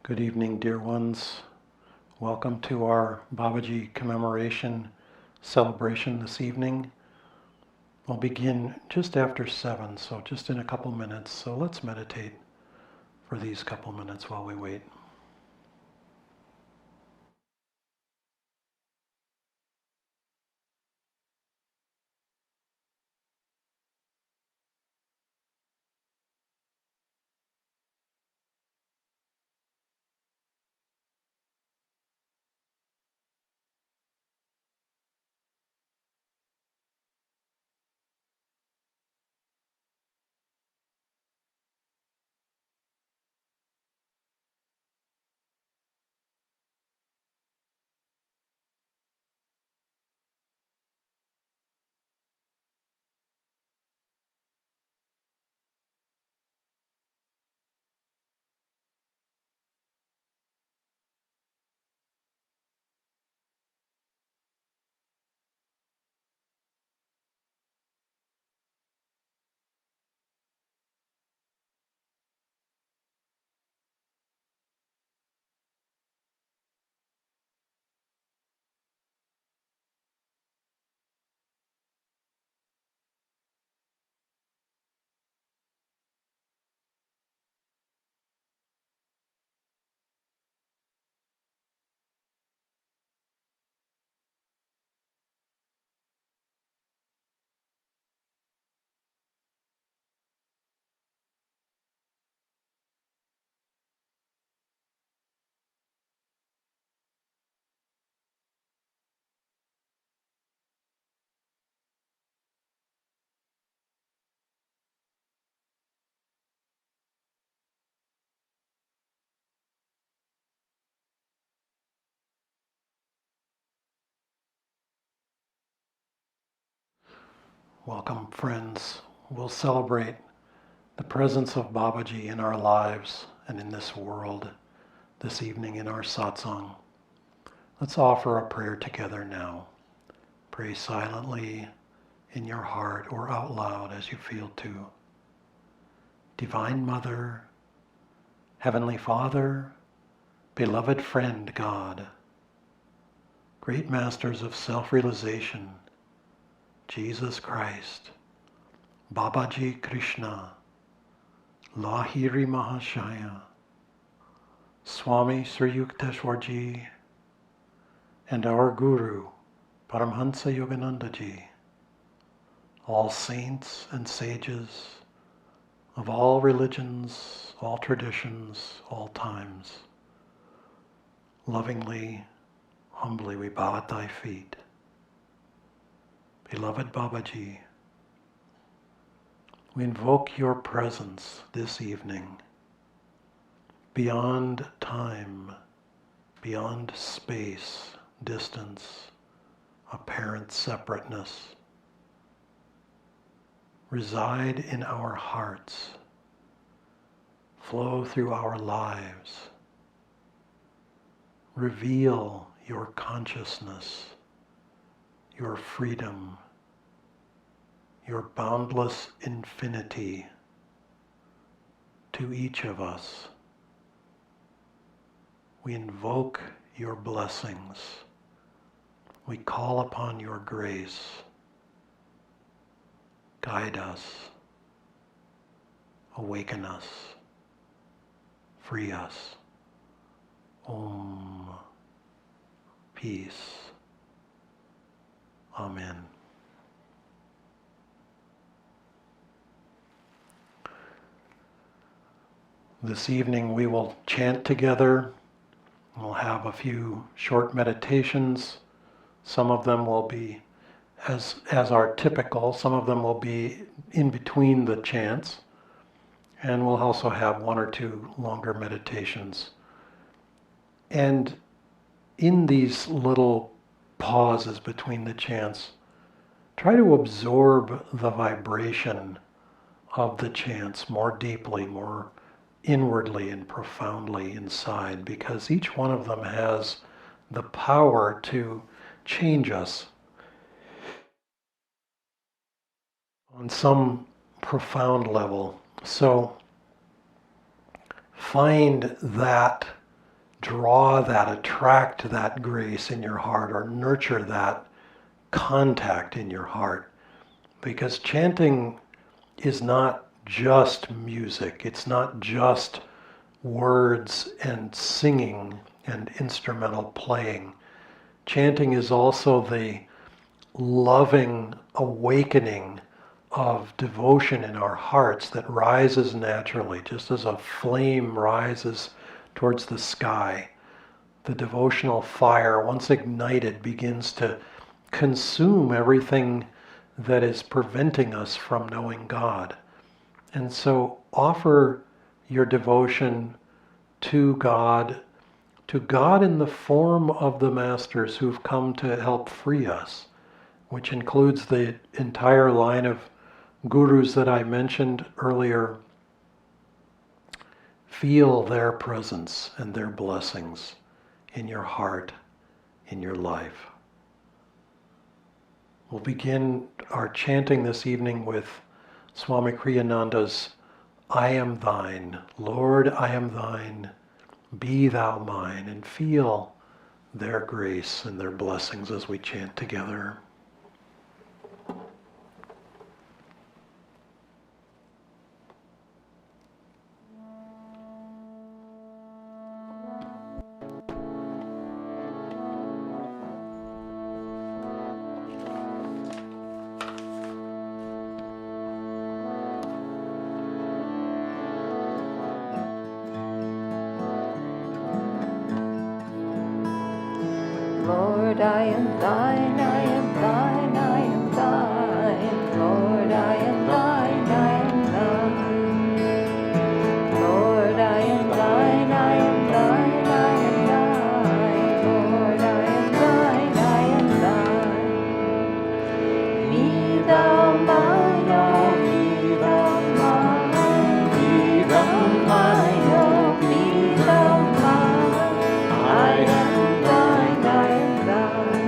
Good evening, dear ones. Welcome to our Babaji Commemoration celebration this evening. We'll begin just after 7, so just in a couple minutes. So let's meditate for these couple minutes while we wait. Welcome, friends. We'll celebrate the presence of Babaji in our lives and in this world this evening in our satsang. Let's offer a prayer together now. Pray silently in your heart or out loud as you feel to. Divine Mother, Heavenly Father, beloved friend God, great masters of self-realization, Jesus Christ, Babaji Krishna, Lahiri Mahashaya, Swami Sri Yukteswarji, and our Guru, Paramhansa Yoganandaji, all saints and sages of all religions, all traditions, all times. Lovingly, humbly we bow at thy feet. Beloved Babaji, we invoke your presence this evening, beyond time, beyond space, distance, apparent separateness. Reside in our hearts, flow through our lives, reveal your consciousness, your freedom, your boundless infinity to each of us. We invoke your blessings. We call upon your grace. Guide us, awaken us, free us. Om. Peace. Amen. This evening we will chant together. We'll have a few short meditations. Some of them will be as are typical. Some of them will be in between the chants. And we'll also have 1 or 2 longer meditations. And in these little pauses between the chants, try to absorb the vibration of the chants more deeply, more inwardly and profoundly inside, because each one of them has the power to change us on some profound level. So find that draw that, attract that grace in your heart, or nurture that contact in your heart. Because chanting is not just music, it's not just words and singing and instrumental playing. Chanting is also the loving awakening of devotion in our hearts that rises naturally, just as a flame rises towards the sky. The devotional fire, once ignited, begins to consume everything that is preventing us from knowing God. And so offer your devotion to God in the form of the masters who've come to help free us, which includes the entire line of gurus that I mentioned earlier. Feel their presence and their blessings in your heart, in your life. We'll begin our chanting this evening with Swami Kriyananda's I am thine, Lord, I am thine, be thou mine, and feel their grace and their blessings as we chant together. Lord, I am thine, I am thine, I am thine. Lord, I am thine, I am thine. Lord, I am thine, I am thine, I am thine. Lord, I am thine, I am thine. Be thou mine, oh, be thou mine. Be thou mine, oh, be thou mine. I am thine, I am thine.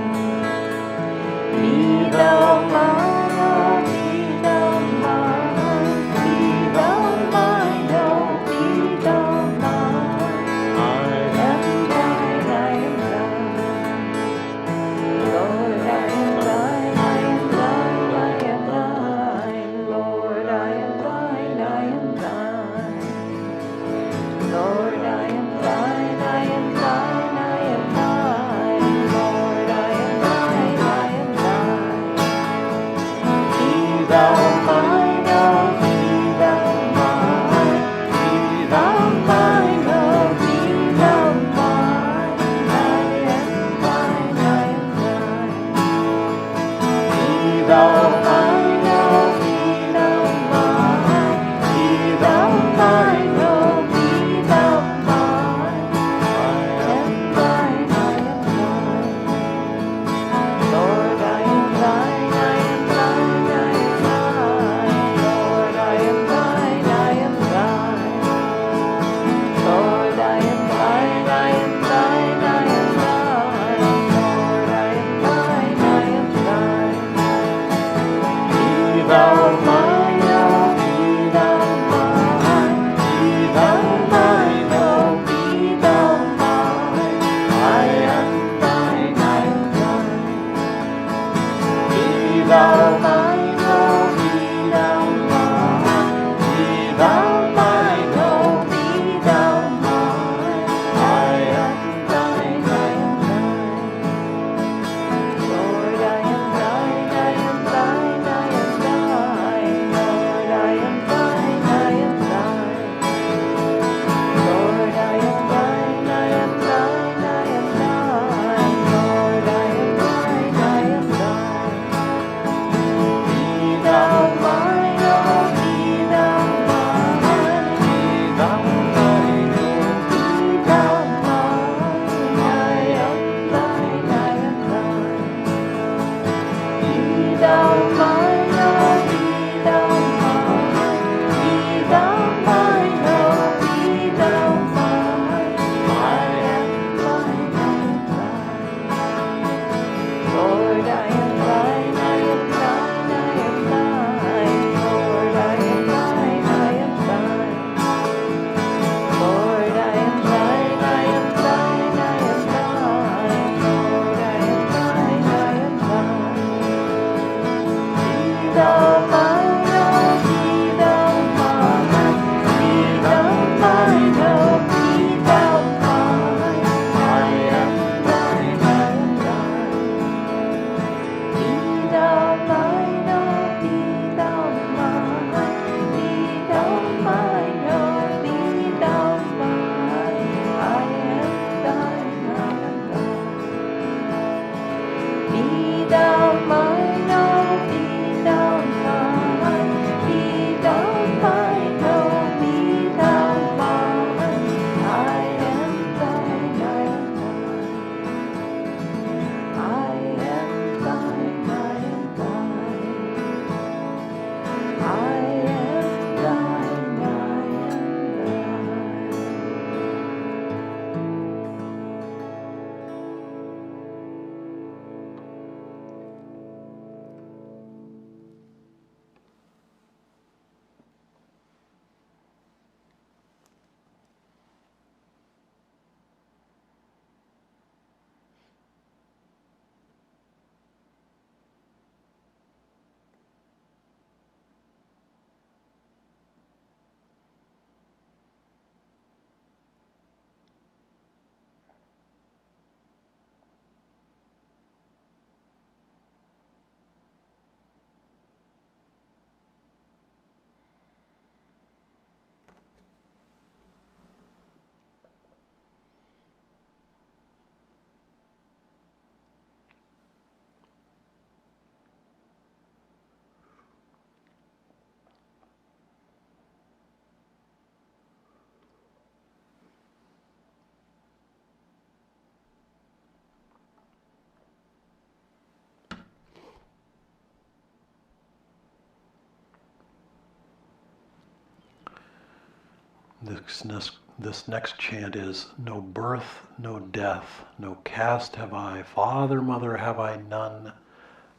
This next chant is: no birth, no death, no caste have I, father, mother have I none.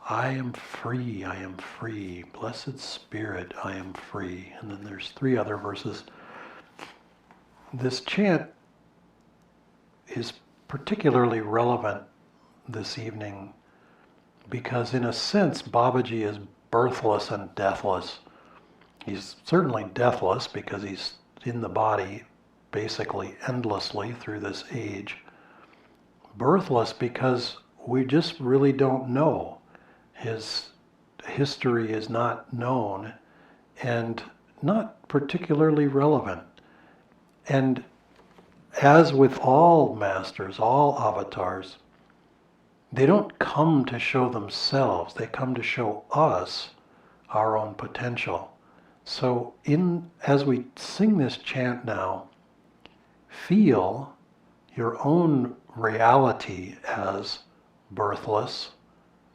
I am free, blessed Spirit, I am free. And then there's 3 other verses. This chant is particularly relevant this evening because in a sense Babaji is birthless and deathless. He's certainly deathless because he's in the body basically endlessly through this age. Birthless because we just really don't know. His history is not known and not particularly relevant. And as with all masters, all avatars, they don't come to show themselves, they come to show us our own potential. So as we sing this chant now, feel your own reality as birthless,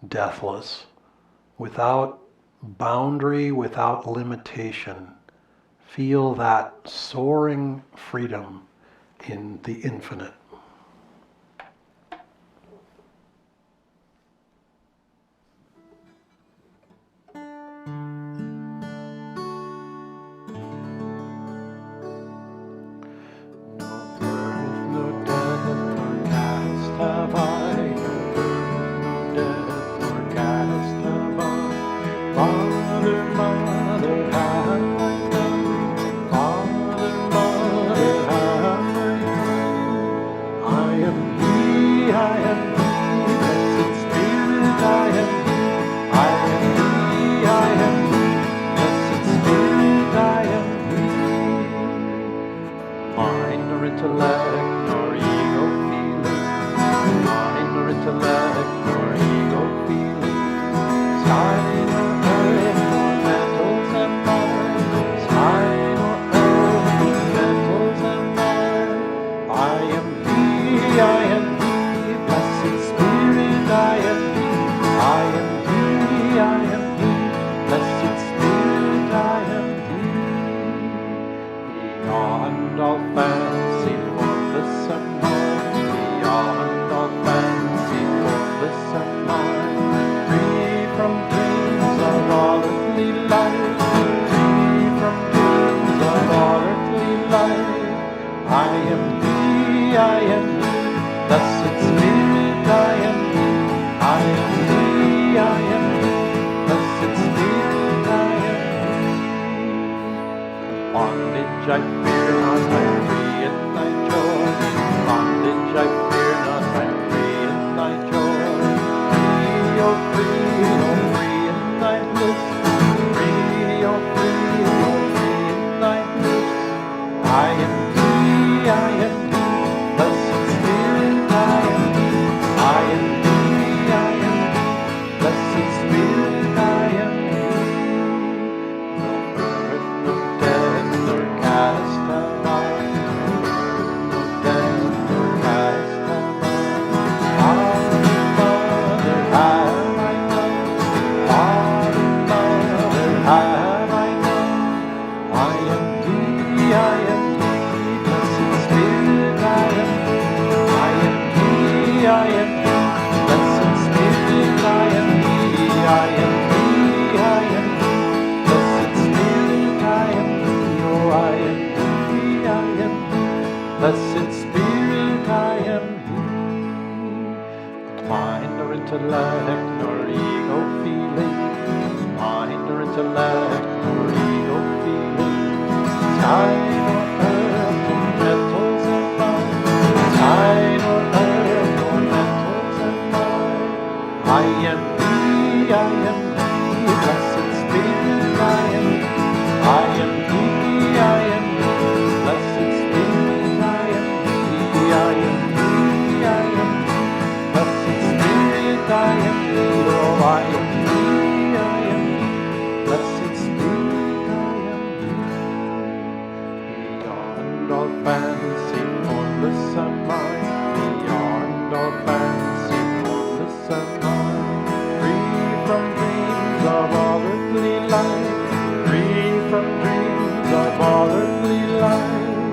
deathless, without boundary, without limitation. Feel that soaring freedom in the infinite. Free from dreams of all earthly life,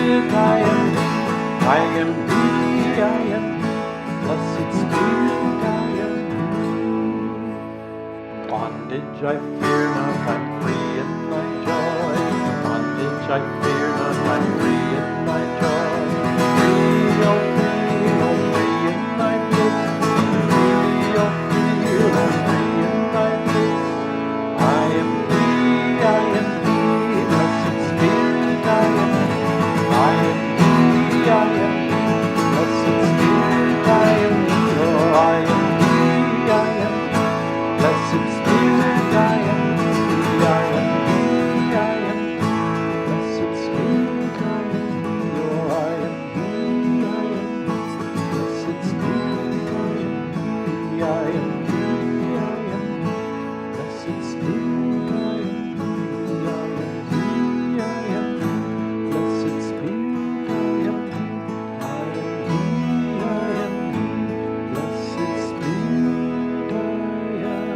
Spirit, I am the, I am, blessed Spirit, I am. Bondage I fear not, I'm free in thy joy. Bondage I fear not, I'm free in thy joy. Free, oh free, oh free in thy bliss. Free, oh free, oh free in thy bliss. I am thee, blessed Spirit, I am. I am thee, blessed Spirit, I am. Oh, I am thee, blessed Spirit, I am thee, I am thee, blessed Spirit, I am thee, oh, I am thee, blessed Spirit, I am thee, I am thee, blessed Spirit, I am thee, I am thee, blessed Spirit, I am thee, I am thee, blessed Spirit, I am.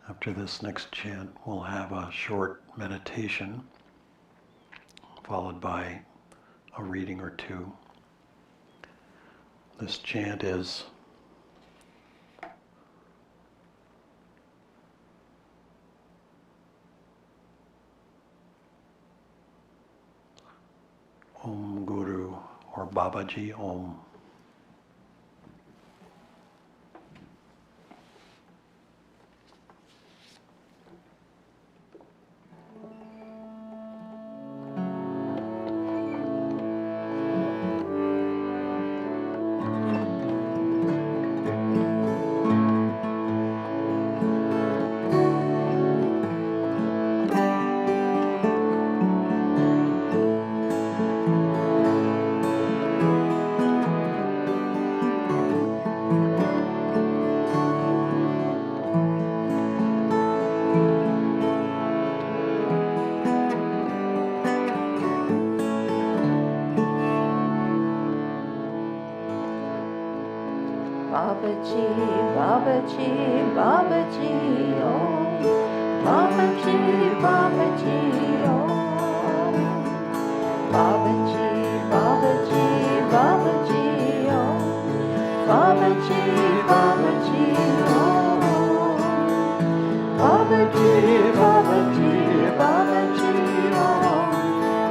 After this next chant, we'll have a short meditation, followed by a reading or two. This chant is Om Guru or Babaji Om. Babaji, Babaji, Babaji, Om. Babaji, Babaji, Om. Babaji, Babaji, Babaji, Om. Babaji, Babaji, Om. Babaji, Babaji, Babaji, Om.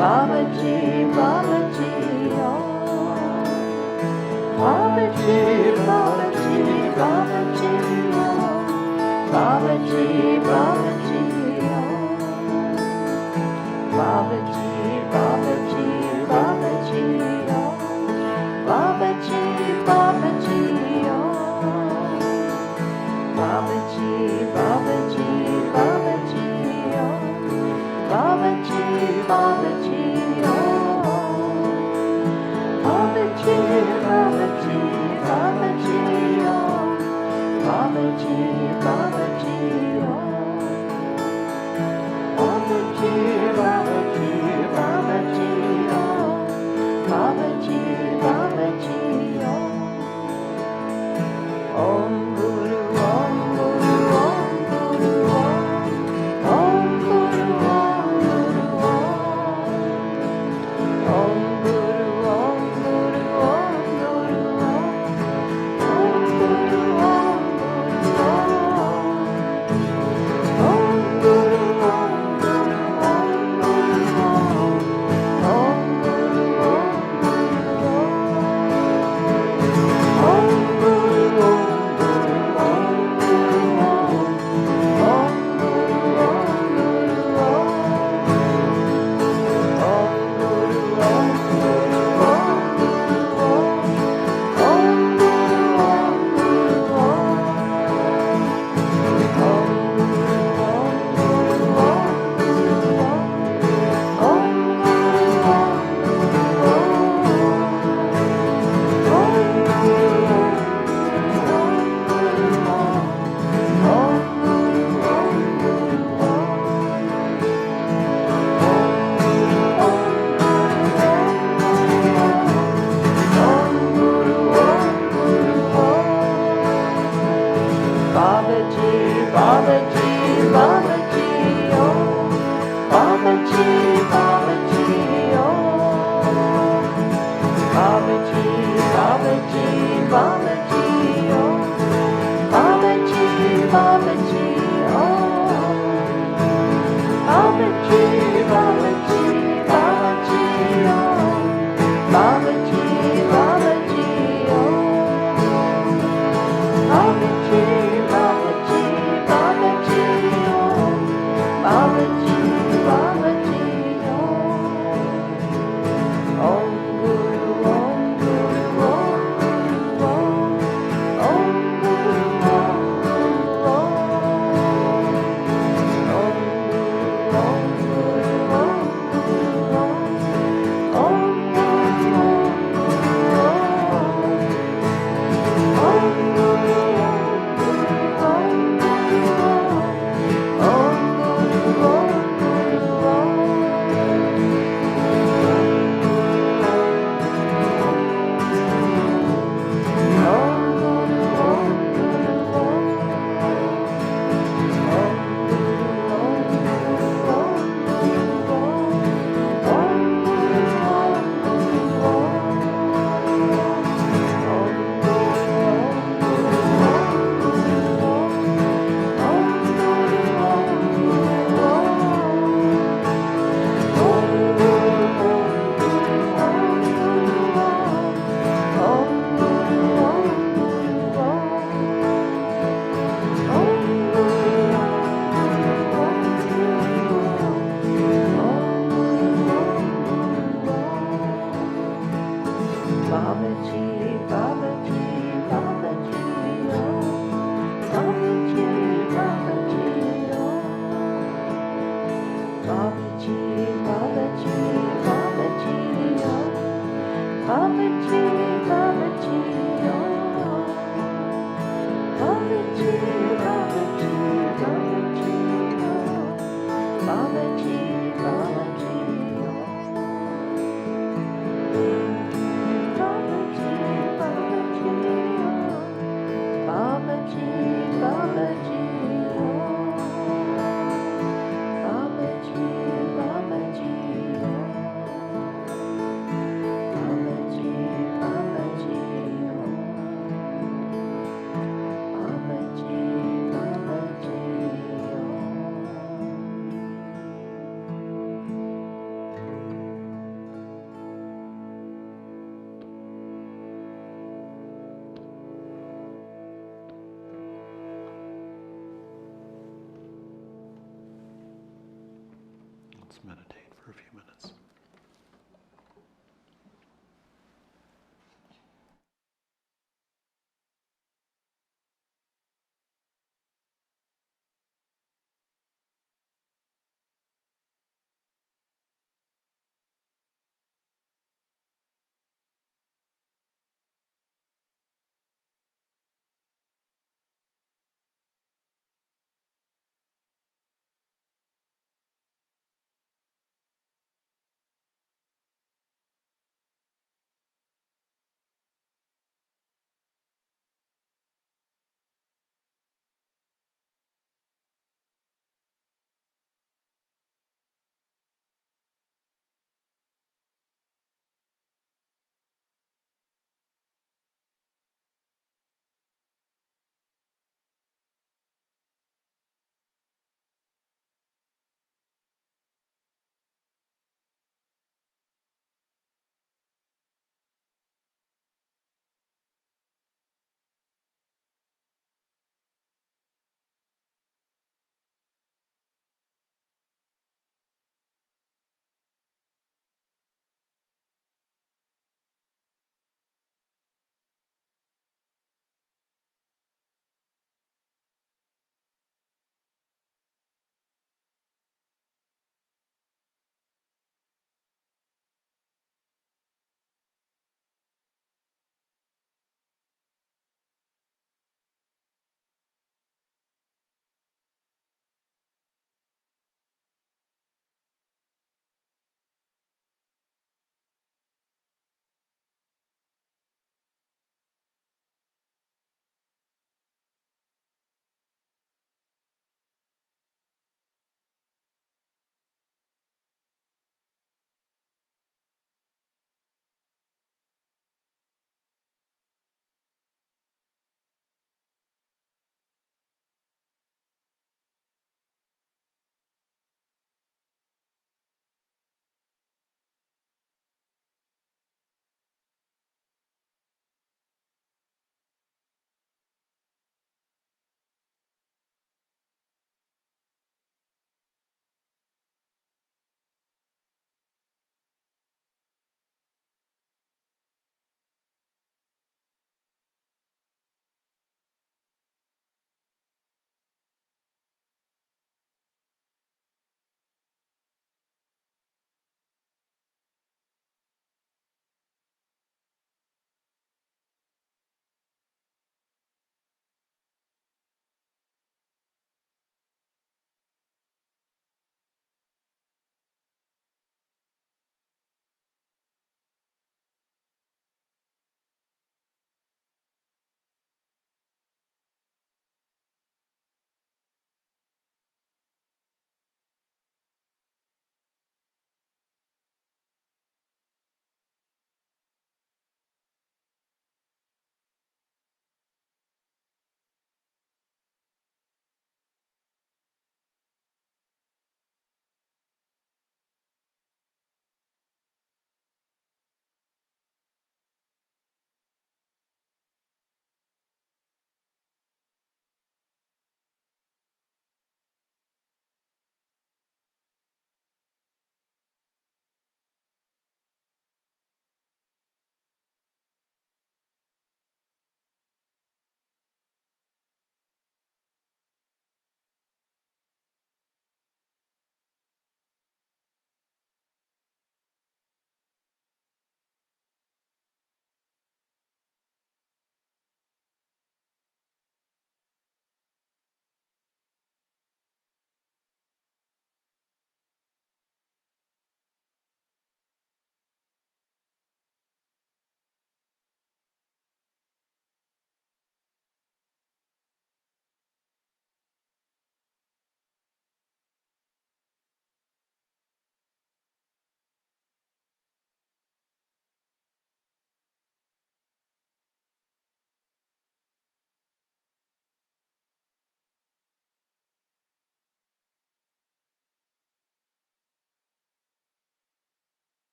Babaji, Babaji, Om. Babaji, Babaji, Babaji, Om. Babaji, Babaji, Om. Babaji, Babaji, Babaji, Om. Babaji, Babaji, Om. Babaji, Babaji, Babaji, Om. Babaji, Babaji, Om. Babaji, Babaji, Babaji, Om. Babaji, Babaji, Om. Babaji, Babaji, Babaji, Om. Babaji, Babaji, Om. Om Guru, Om Guru, Om Guru, Om. Om Guru, Om Guru, Om. Let's meditate for a few minutes.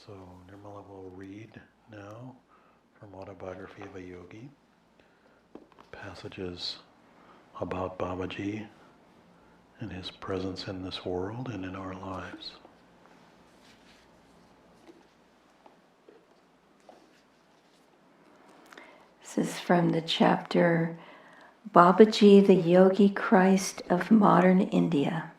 So Nirmala will read now from Autobiography of a Yogi, passages about Babaji and his presence in this world and in our lives. This is from the chapter Babaji, the Yogi Christ of Modern India.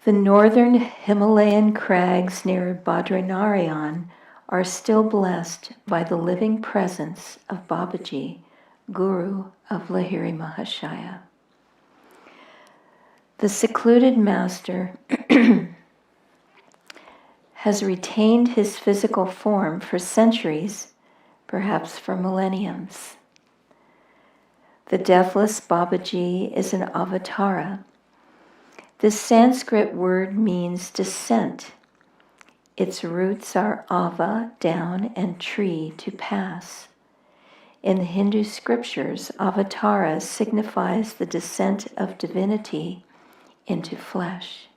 The northern Himalayan crags near Badrinarayan are still blessed by the living presence of Babaji, Guru of Lahiri Mahashaya. The secluded master has retained his physical form for centuries, perhaps for millenniums. The deathless Babaji is an avatara. This Sanskrit word means descent. Its roots are ava, down, and tree, to pass. In the Hindu scriptures, avatara signifies the descent of divinity into flesh.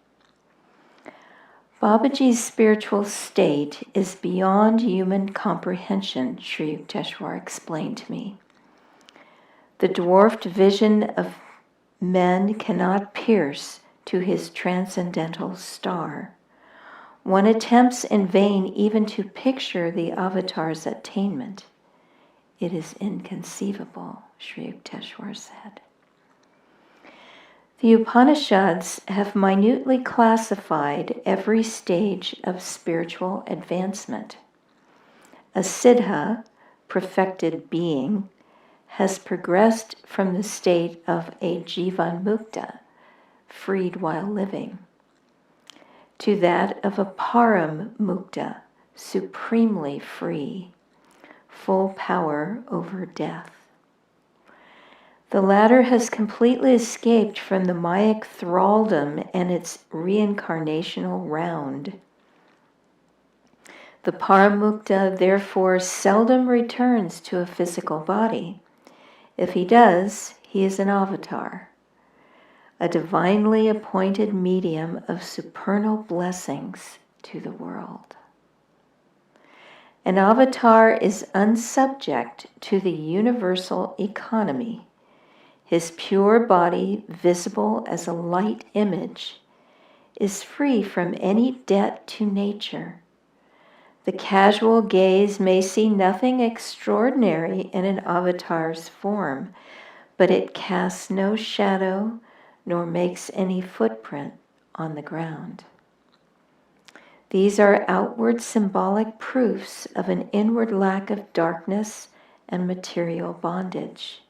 Babaji's spiritual state is beyond human comprehension, Sri Yukteswar explained to me. The dwarfed vision of men cannot pierce to his transcendental star. One attempts in vain even to picture the avatar's attainment. It is inconceivable, Sri Yukteswar said. The Upanishads have minutely classified every stage of spiritual advancement. A siddha, perfected being, has progressed from the state of a jivan mukta, freed while living, to that of a param mukta, supremely free, full power over death. The latter has completely escaped from the Mayic thraldom and its reincarnational round. The Paramukta therefore seldom returns to a physical body. If he does, he is an avatar, a divinely appointed medium of supernal blessings to the world. An avatar is unsubject to the universal economy. His pure body, visible as a light image, is free from any debt to nature. The casual gaze may see nothing extraordinary in an avatar's form, but it casts no shadow nor makes any footprint on the ground. These are outward symbolic proofs of an inward lack of darkness and material bondage.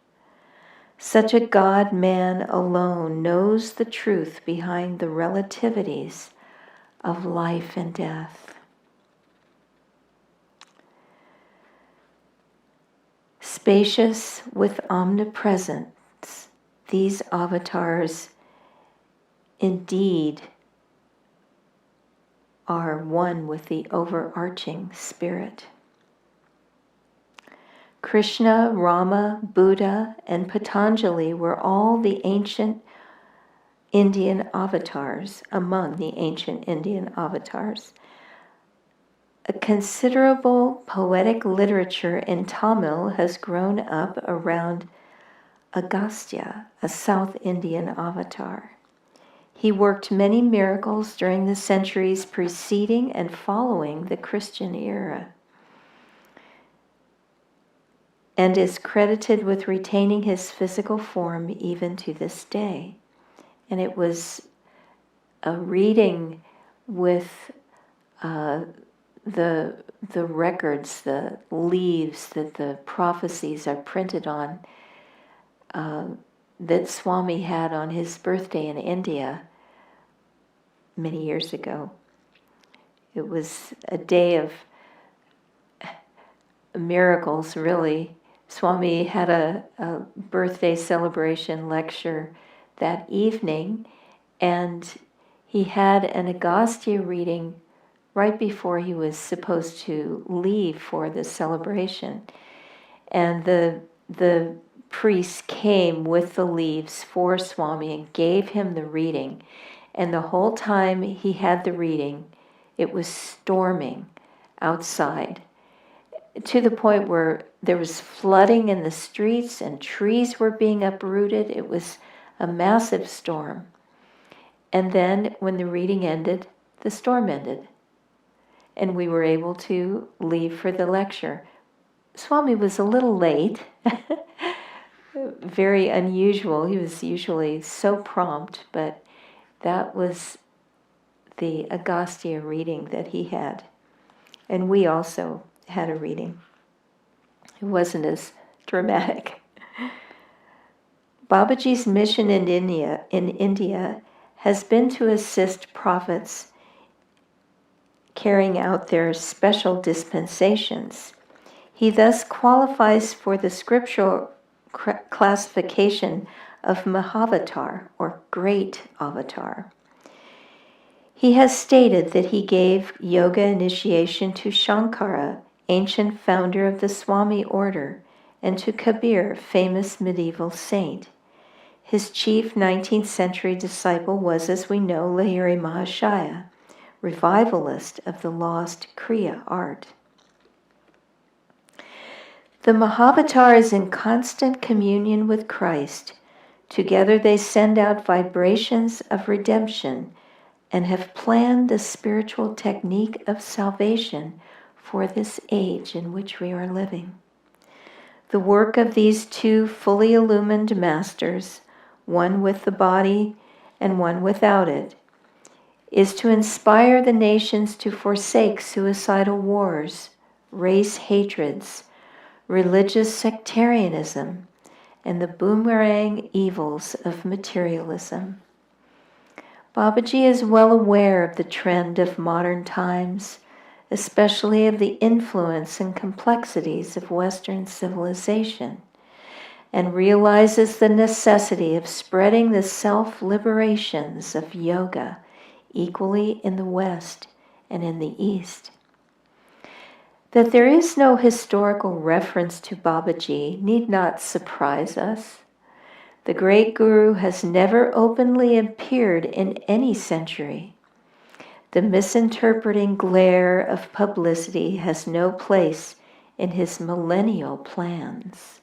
Such a God-man alone knows the truth behind the relativities of life and death. Spacious with omnipresence, these avatars indeed are one with the overarching spirit. Krishna, Rama, Buddha, and Patanjali were all the ancient Indian avatars, among the ancient Indian avatars. A considerable poetic literature in Tamil has grown up around Agastya, a South Indian avatar. He worked many miracles during the centuries preceding and following the Christian era, and is credited with retaining his physical form even to this day. And it was a reading with the records, the leaves that the prophecies are printed on, that Swami had on his birthday in India many years ago. It was a day of miracles, really. Swami had a birthday celebration lecture that evening, and he had an Agastya reading right before he was supposed to leave for the celebration. And the priest came with the leaves for Swami and gave him the reading. And the whole time he had the reading, It was storming outside, to the point where there was flooding in the streets and trees were being uprooted. It was a massive storm. And then when the reading ended, the storm ended. And we were able to leave for the lecture. Swami was a little late, very unusual. He was usually so prompt, but that was the Agastya reading that he had. And we also had a reading. It wasn't as dramatic. Babaji's mission in India has been to assist prophets carrying out their special dispensations. He thus qualifies for the scriptural classification of Mahavatar, or Great Avatar. He has stated that he gave yoga initiation to Shankara, ancient founder of the Swami order, and to Kabir, famous medieval saint. His chief 19th century disciple was, as we know, Lahiri Mahashaya, revivalist of the lost Kriya art. The Mahavatar is in constant communion with Christ. Together they send out vibrations of redemption and have planned the spiritual technique of salvation for this age in which we are living. The work of these two fully illumined masters, one with the body and one without it, is to inspire the nations to forsake suicidal wars, race hatreds, religious sectarianism, and the boomerang evils of materialism. Babaji is well aware of the trend of modern times, especially of the influence and complexities of Western civilization, and realizes the necessity of spreading the self-liberations of yoga equally in the West and in the East. That there is no historical reference to Babaji need not surprise us. The great Guru has never openly appeared in any century. The misinterpreting glare of publicity has no place in his millennial plans.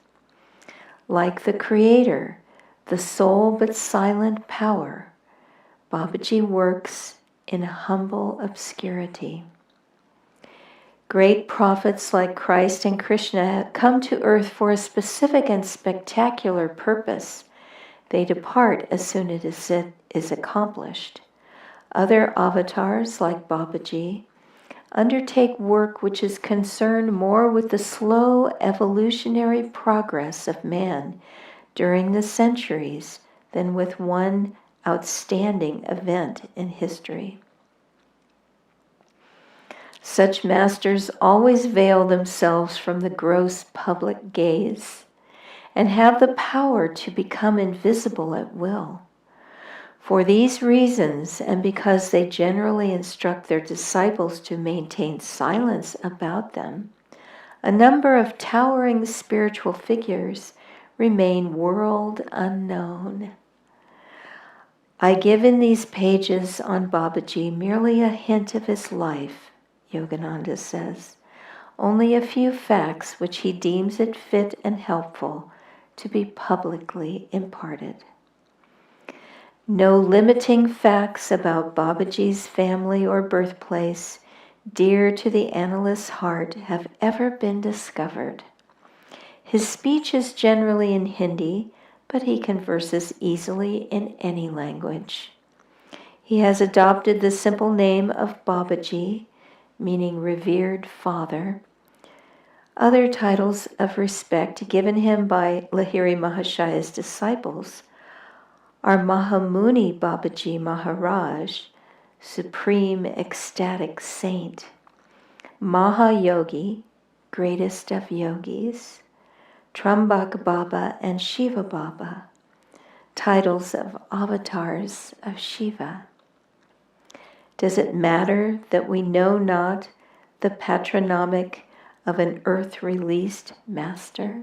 Like the Creator, the sole but silent power, Babaji works in humble obscurity. Great prophets like Christ and Krishna come to earth for a specific and spectacular purpose. They depart as soon as it is accomplished. Other avatars, like Babaji, undertake work which is concerned more with the slow evolutionary progress of man during the centuries than with one outstanding event in history. Such masters always veil themselves from the gross public gaze and have the power to become invisible at will. For these reasons, and because they generally instruct their disciples to maintain silence about them, a number of towering spiritual figures remain world unknown. I give in these pages on Babaji merely a hint of his life, Yogananda says, only a few facts which he deems it fit and helpful to be publicly imparted. No limiting facts about Babaji's family or birthplace, dear to the analyst's heart, have ever been discovered. His speech is generally in Hindi, but he converses easily in any language. He has adopted the simple name of Babaji, meaning revered father. Other titles of respect given him by Lahiri Mahashaya's disciples are Mahamuni Babaji Maharaj, Supreme Ecstatic Saint, Mahayogi, Greatest of Yogis, Trambak Baba and Shiva Baba, titles of avatars of Shiva. Does it matter that we know not the patronymic of an earth-released master?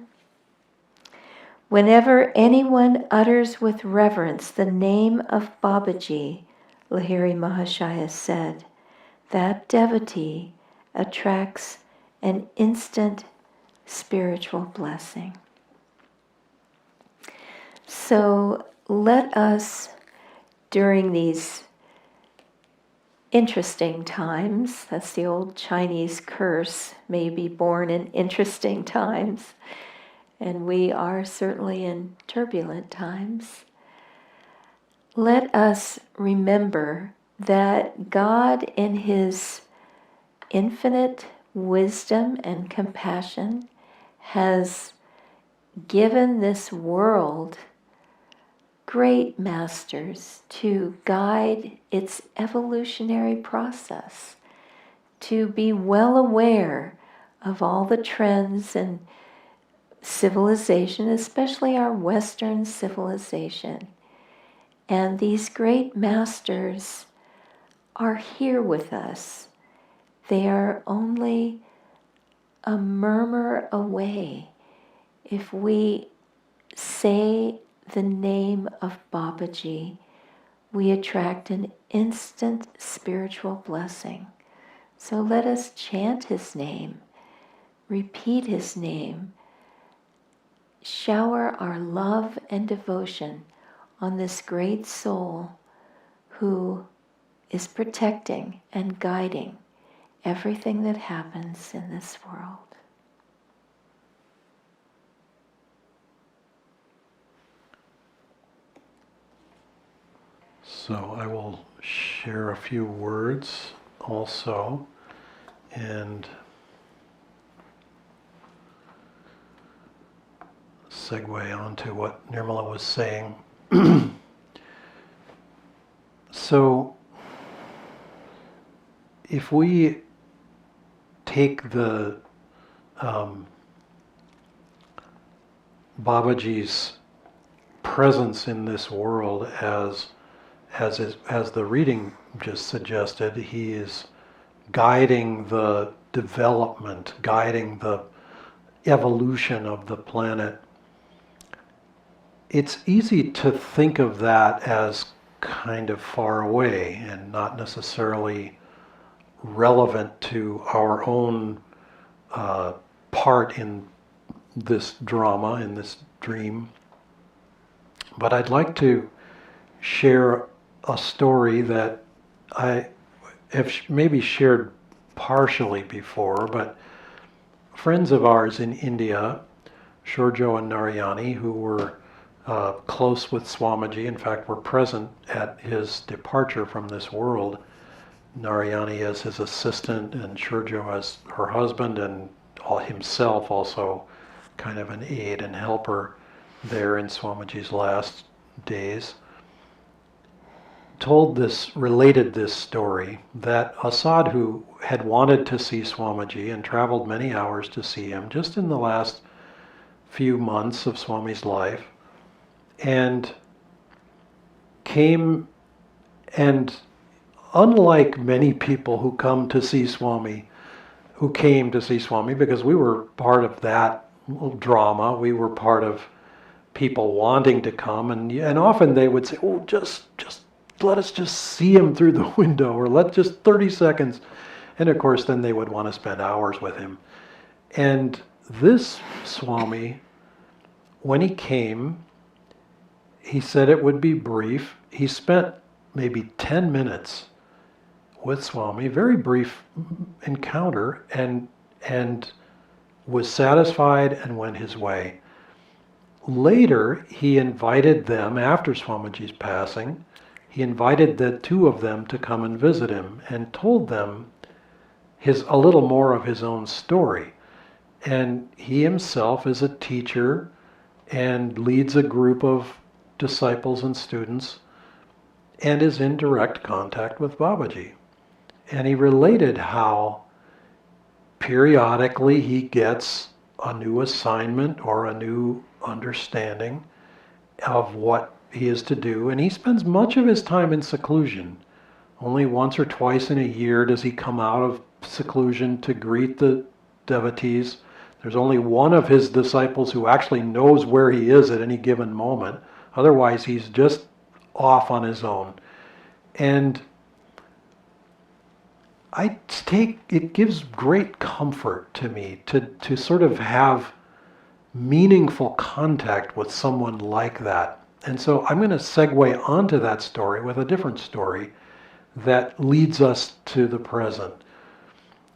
Whenever anyone utters with reverence the name of Babaji, Lahiri Mahashaya said, that devotee attracts an instant spiritual blessing. So let us, during these interesting times, that's the old Chinese curse, may be born in interesting times, and we are certainly in turbulent times. Let us remember that God, in His infinite wisdom and compassion, has given this world great masters to guide its evolutionary process, to be well aware of all the trends and civilization, especially our Western civilization. And these great masters are here with us. They are only a murmur away. If we say the name of Babaji, we attract an instant spiritual blessing. So let us chant his name, repeat his name, shower our love and devotion on this great soul who is protecting and guiding everything that happens in this world. So I will share a few words also, and segue onto what Nirmala was saying. So if we take the Babaji's presence in this world as the reading just suggested, he is guiding the development, guiding the evolution of the planet. It's easy to think of that as kind of far away and not necessarily relevant to our own part in this drama, in this dream. But I'd like to share a story that I have maybe shared partially before, but friends of ours in India, Shorjo and Narayani, who were close with Swamiji, in fact were present at his departure from this world, Narayani as his assistant and Shorjo as her husband, and himself also kind of an aide and helper there in Swamiji's last days, related this story that a sadhu had wanted to see Swamiji and traveled many hours to see him just in the last few months of Swami's life, and came, and unlike many people who came to see Swami, because we were part of that drama, we were part of people wanting to come, and often they would say, oh, just let us just see him through the window, or let just 30 seconds. And of course, then they would want to spend hours with him. And this Swami, when he came, he said it would be brief. He spent maybe 10 minutes with Swami, very brief encounter, and was satisfied and went his way. Later, he invited them, after Swamiji's passing, he invited the two of them to come and visit him and told them a little more of his own story. And he himself is a teacher and leads a group of disciples and students and is in direct contact with Babaji. And he related how periodically he gets a new assignment or a new understanding of what he is to do, and he spends much of his time in seclusion. Only once or twice in a year does he come out of seclusion to greet the devotees. There's only one of his disciples who actually knows where he is at any given moment. Otherwise, he's just off on his own. And it gives great comfort to me to sort of have meaningful contact with someone like that. And so I'm going to segue onto that story with a different story that leads us to the present.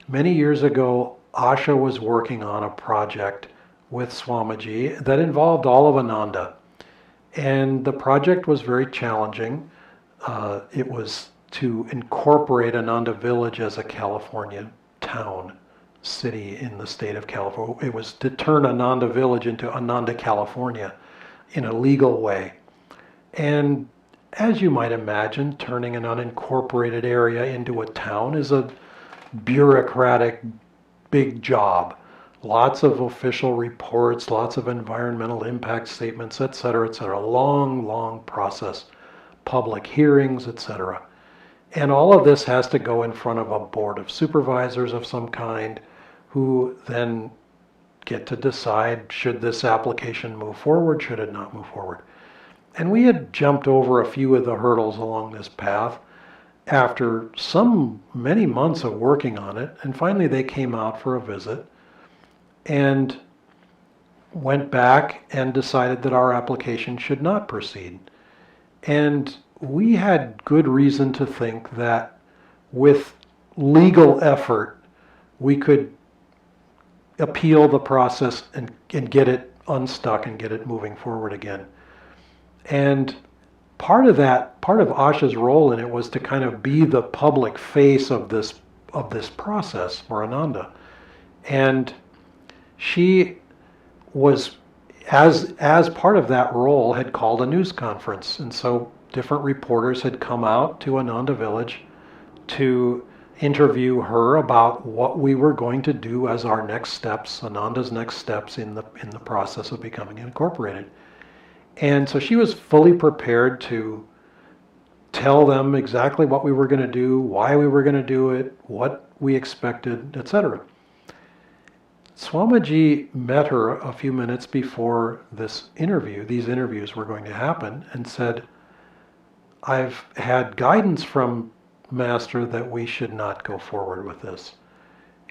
Many years ago, Asha was working on a project with Swamiji that involved all of Ananda. And the project was very challenging. It was to incorporate Ananda Village as a California town, city in the state of California. It was to turn Ananda Village into Ananda, California in a legal way. And as you might imagine, turning an unincorporated area into a town is a bureaucratic, big job. Lots of official reports, lots of environmental impact statements, et cetera, et cetera. Long, long process. Public hearings, etc. And all of this has to go in front of a board of supervisors of some kind who then get to decide, should this application move forward, should it not move forward. And we had jumped over a few of the hurdles along this path after many months of working on it, and finally they came out for a visit and went back and decided that our application should not proceed. And we had good reason to think that with legal effort, we could appeal the process and get it unstuck and get it moving forward again. And part of Asha's role in it was to kind of be the public face of this process for Ananda. And she was, as part of that role, had called a news conference. And so different reporters had come out to Ananda Village to interview her about what we were going to do as our next steps, Ananda's next steps in the process of becoming incorporated. And so she was fully prepared to tell them exactly what we were going to do, why we were going to do it, what we expected, etc. Swamiji met her a few minutes before these interviews were going to happen, and said, I've had guidance from Master that we should not go forward with this.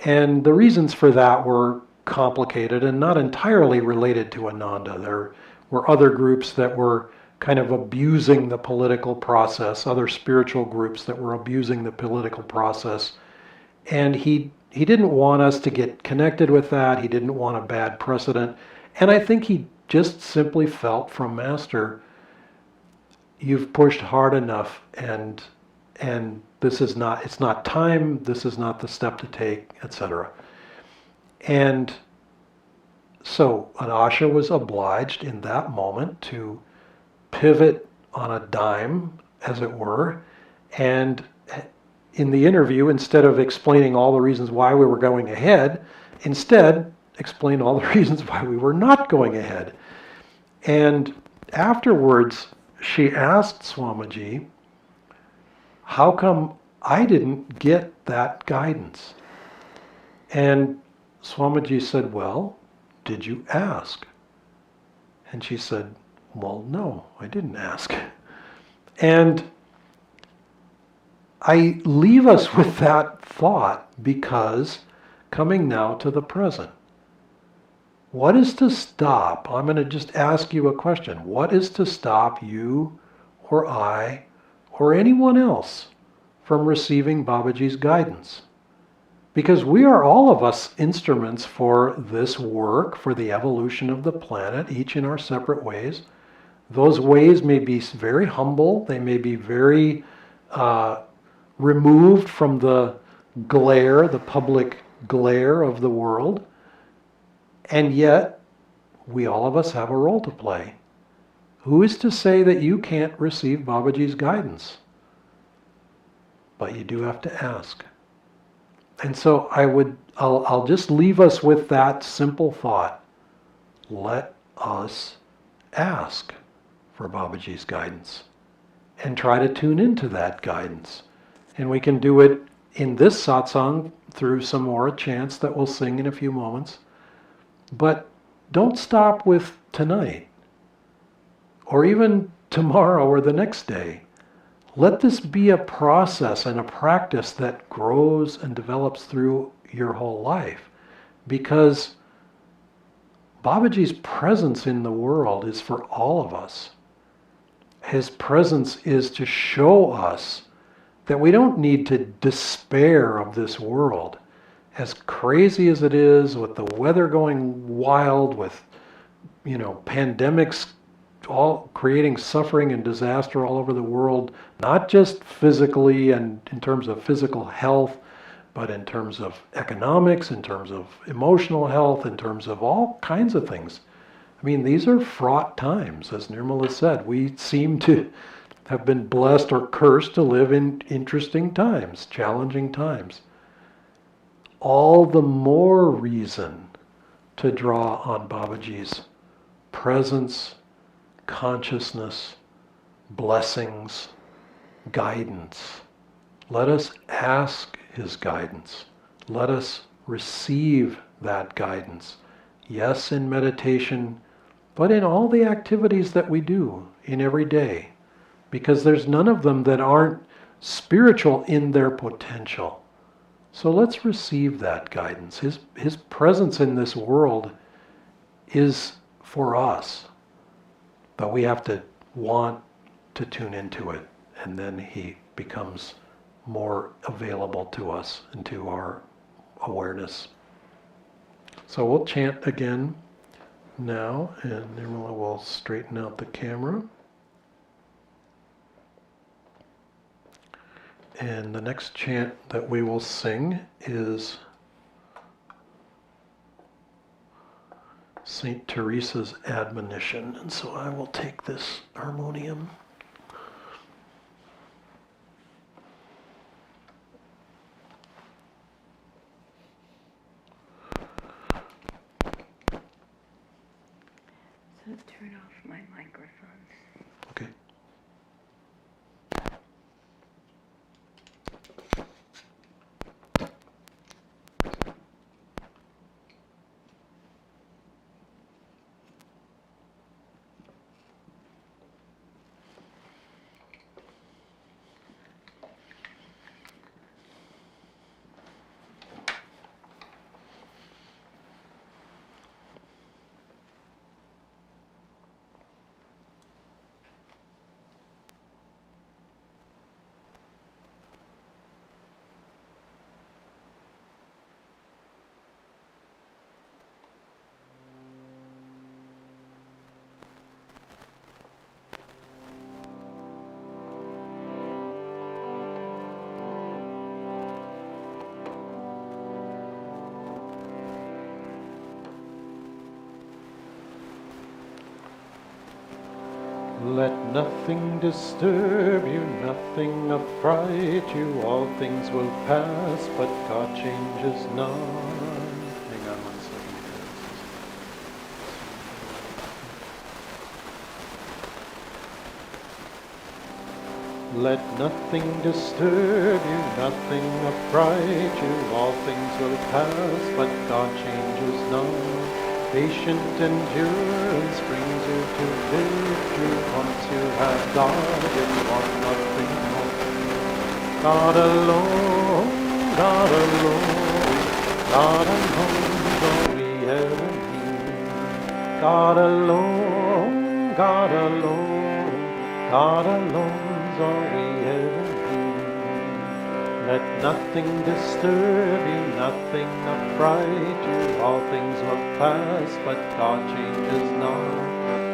And the reasons for that were complicated and not entirely related to Ananda. There were other groups that were kind of abusing the political process, other spiritual groups that were abusing the political process. And he didn't want us to get connected with that. He didn't want a bad precedent. And I think he just simply felt from Master, you've pushed hard enough, and it's not time, this is not the step to take, etc. And so Asha was obliged in that moment to pivot on a dime, as it were, and in the interview, instead of explaining all the reasons why we were going ahead, instead explain all the reasons why we were not going ahead. And afterwards, she asked Swamiji, how come I didn't get that guidance? And Swamiji said, well, did you ask? And she said, well, no, I didn't ask. And I leave us with that thought because coming now to the present, what is to stop? I'm going to just ask you a question. What is to stop you or I or anyone else from receiving Babaji's guidance? Because we are, all of us, instruments for this work, for the evolution of the planet, each in our separate ways. Those ways may be very humble. They may be very removed from the glare, the public glare of the world. And yet, we all of us have a role to play. Who is to say that you can't receive Babaji's guidance? But you do have to ask. And so I'll just leave us with that simple thought. Let us ask for Babaji's guidance and try to tune into that guidance. And we can do it in this satsang through some more chants that we'll sing in a few moments. But don't stop with tonight or even tomorrow or the next day. Let this be a process and a practice that grows and develops through your whole life. Because Babaji's presence in the world is for all of us. His presence is to show us that we don't need to despair of this world. As crazy as it is, with the weather going wild, with pandemics all creating suffering and disaster all over the world, not just physically and in terms of physical health, but in terms of economics, in terms of emotional health, in terms of all kinds of things. I mean, these are fraught times, as Nirmala said. We seem to have been blessed or cursed to live in interesting times, challenging times. All the more reason to draw on Babaji's presence, consciousness, blessings, guidance. Let us ask his guidance. Let us receive that guidance. Yes, in meditation, but in all the activities that we do in every day. Because there's none of them that aren't spiritual in their potential. So let's receive that guidance. His presence in this world is for us. But we have to want to tune into it, and then he becomes more available to us and to our awareness. So we'll chant again now, and Nirmala will straighten out the camera. And the next chant that we will sing is Saint Teresa's admonition. And so I will take this harmonium. So turn off my microphone. Okay. Let nothing disturb you, nothing affright you, all things will pass, but God changes not. Hang on 1 second. Let nothing disturb you, nothing affright you, all things will pass, but God changes not. Patient endurance brings you to victory. Once you have God, you want nothing more. God alone, God alone, God alone is all we ever need. God alone, God alone, God alone is all we ever need. Let nothing disturb you, nothing affright you, all things will pass, but God changes not.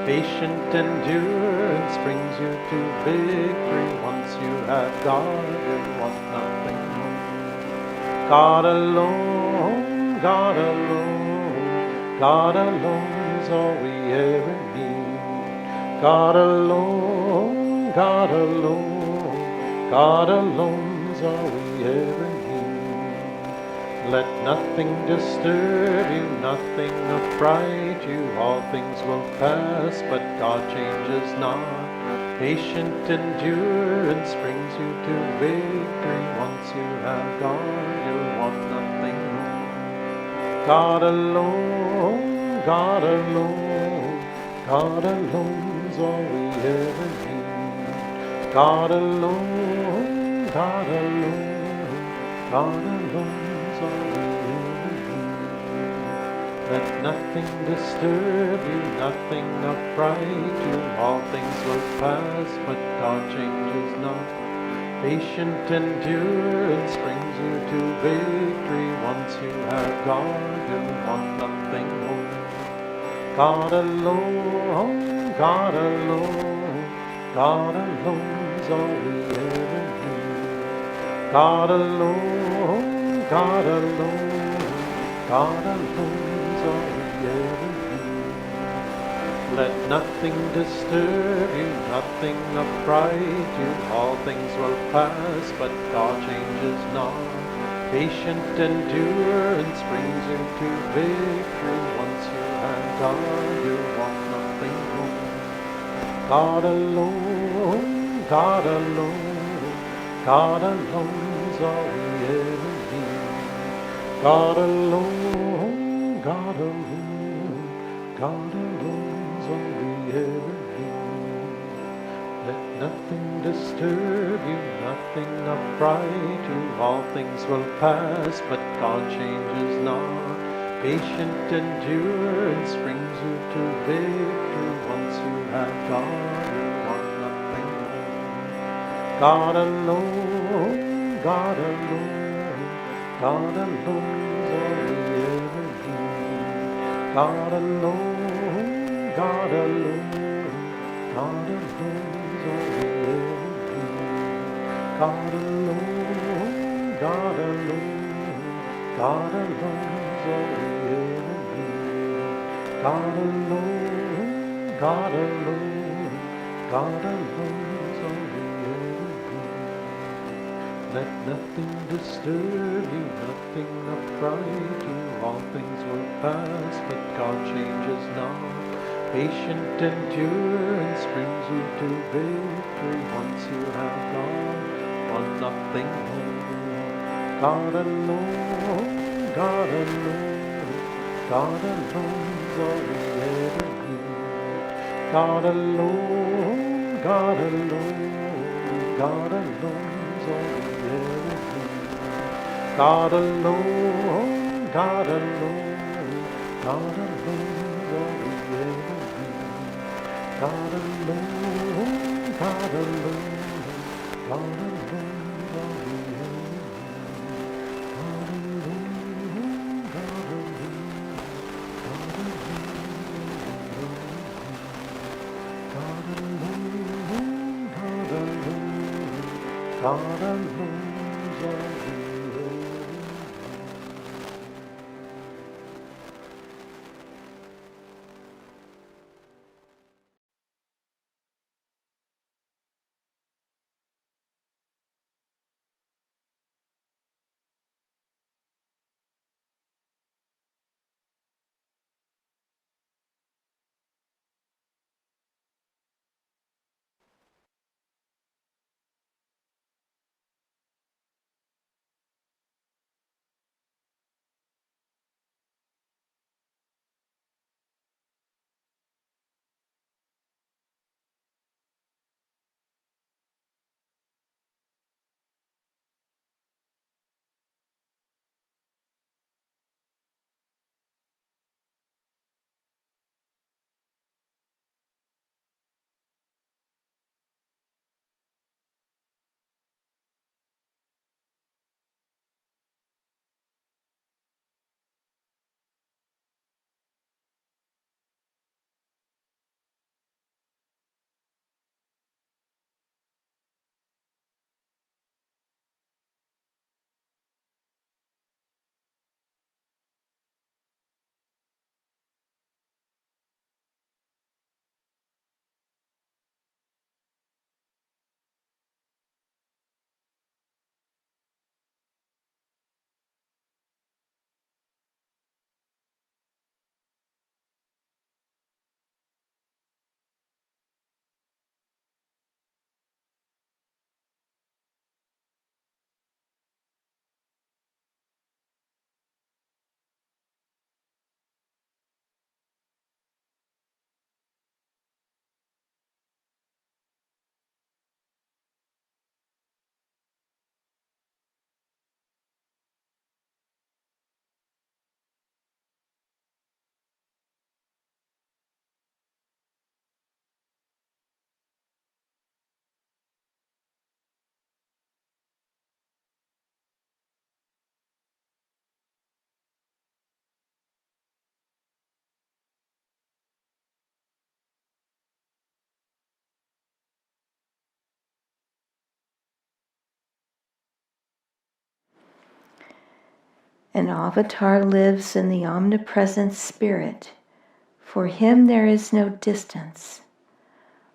Patient endurance brings you to victory. Once you have God, you want nothing more. God alone, God alone, God alone is all we ever need. God alone, God alone, God alone is all we ever need. Let nothing disturb you, nothing affright you, all things will pass, but God changes not. Patient endurance brings you to victory. Once you have God, you'll want nothing more. God alone, God alone, God alone is all we ever need. God alone, God alone, God alone's all we ever need. Let nothing disturb you, nothing upright you. All things will pass, but God changes not. Patient endurance brings you to victory. Once you have God, you'll want nothing more. God alone, God alone, God alone's all we ever need. God alone, God alone, God alone's all we ever need. Let nothing disturb you, nothing upright you. All things will pass, but God changes not. Patient endurance brings you to victory. Once you have God, you want nothing more. God alone, God alone, God alone's all we ever need. God alone, God alone, God alone's all we ever need. Let nothing disturb you, nothing upright you. All things will pass, but God changes not. Patient endurance brings you to victory. Once you have God, you want nothing more. God alone, God alone, God alone's all we ever need. God alone, God alone, God alone's all we ever need. God alone, God alone, God alone's all we ever need. God alone, God alone, God alone's all we ever need. Let nothing disturb you, nothing upright you. All things will pass, but God changes not. Patient endurance brings you to victory. Once you have God, want nothing more. God alone, God alone, God alone's all we ever need. God alone, God alone, God alone's all we ever need. God alone, God alone, God alone's all we ever need. God alone, God alone, God alone's all we ever need. God alone, God alone, God alone, God alone, God alone's all we ever need. An avatar lives in the omnipresent spirit. For him there is no distance.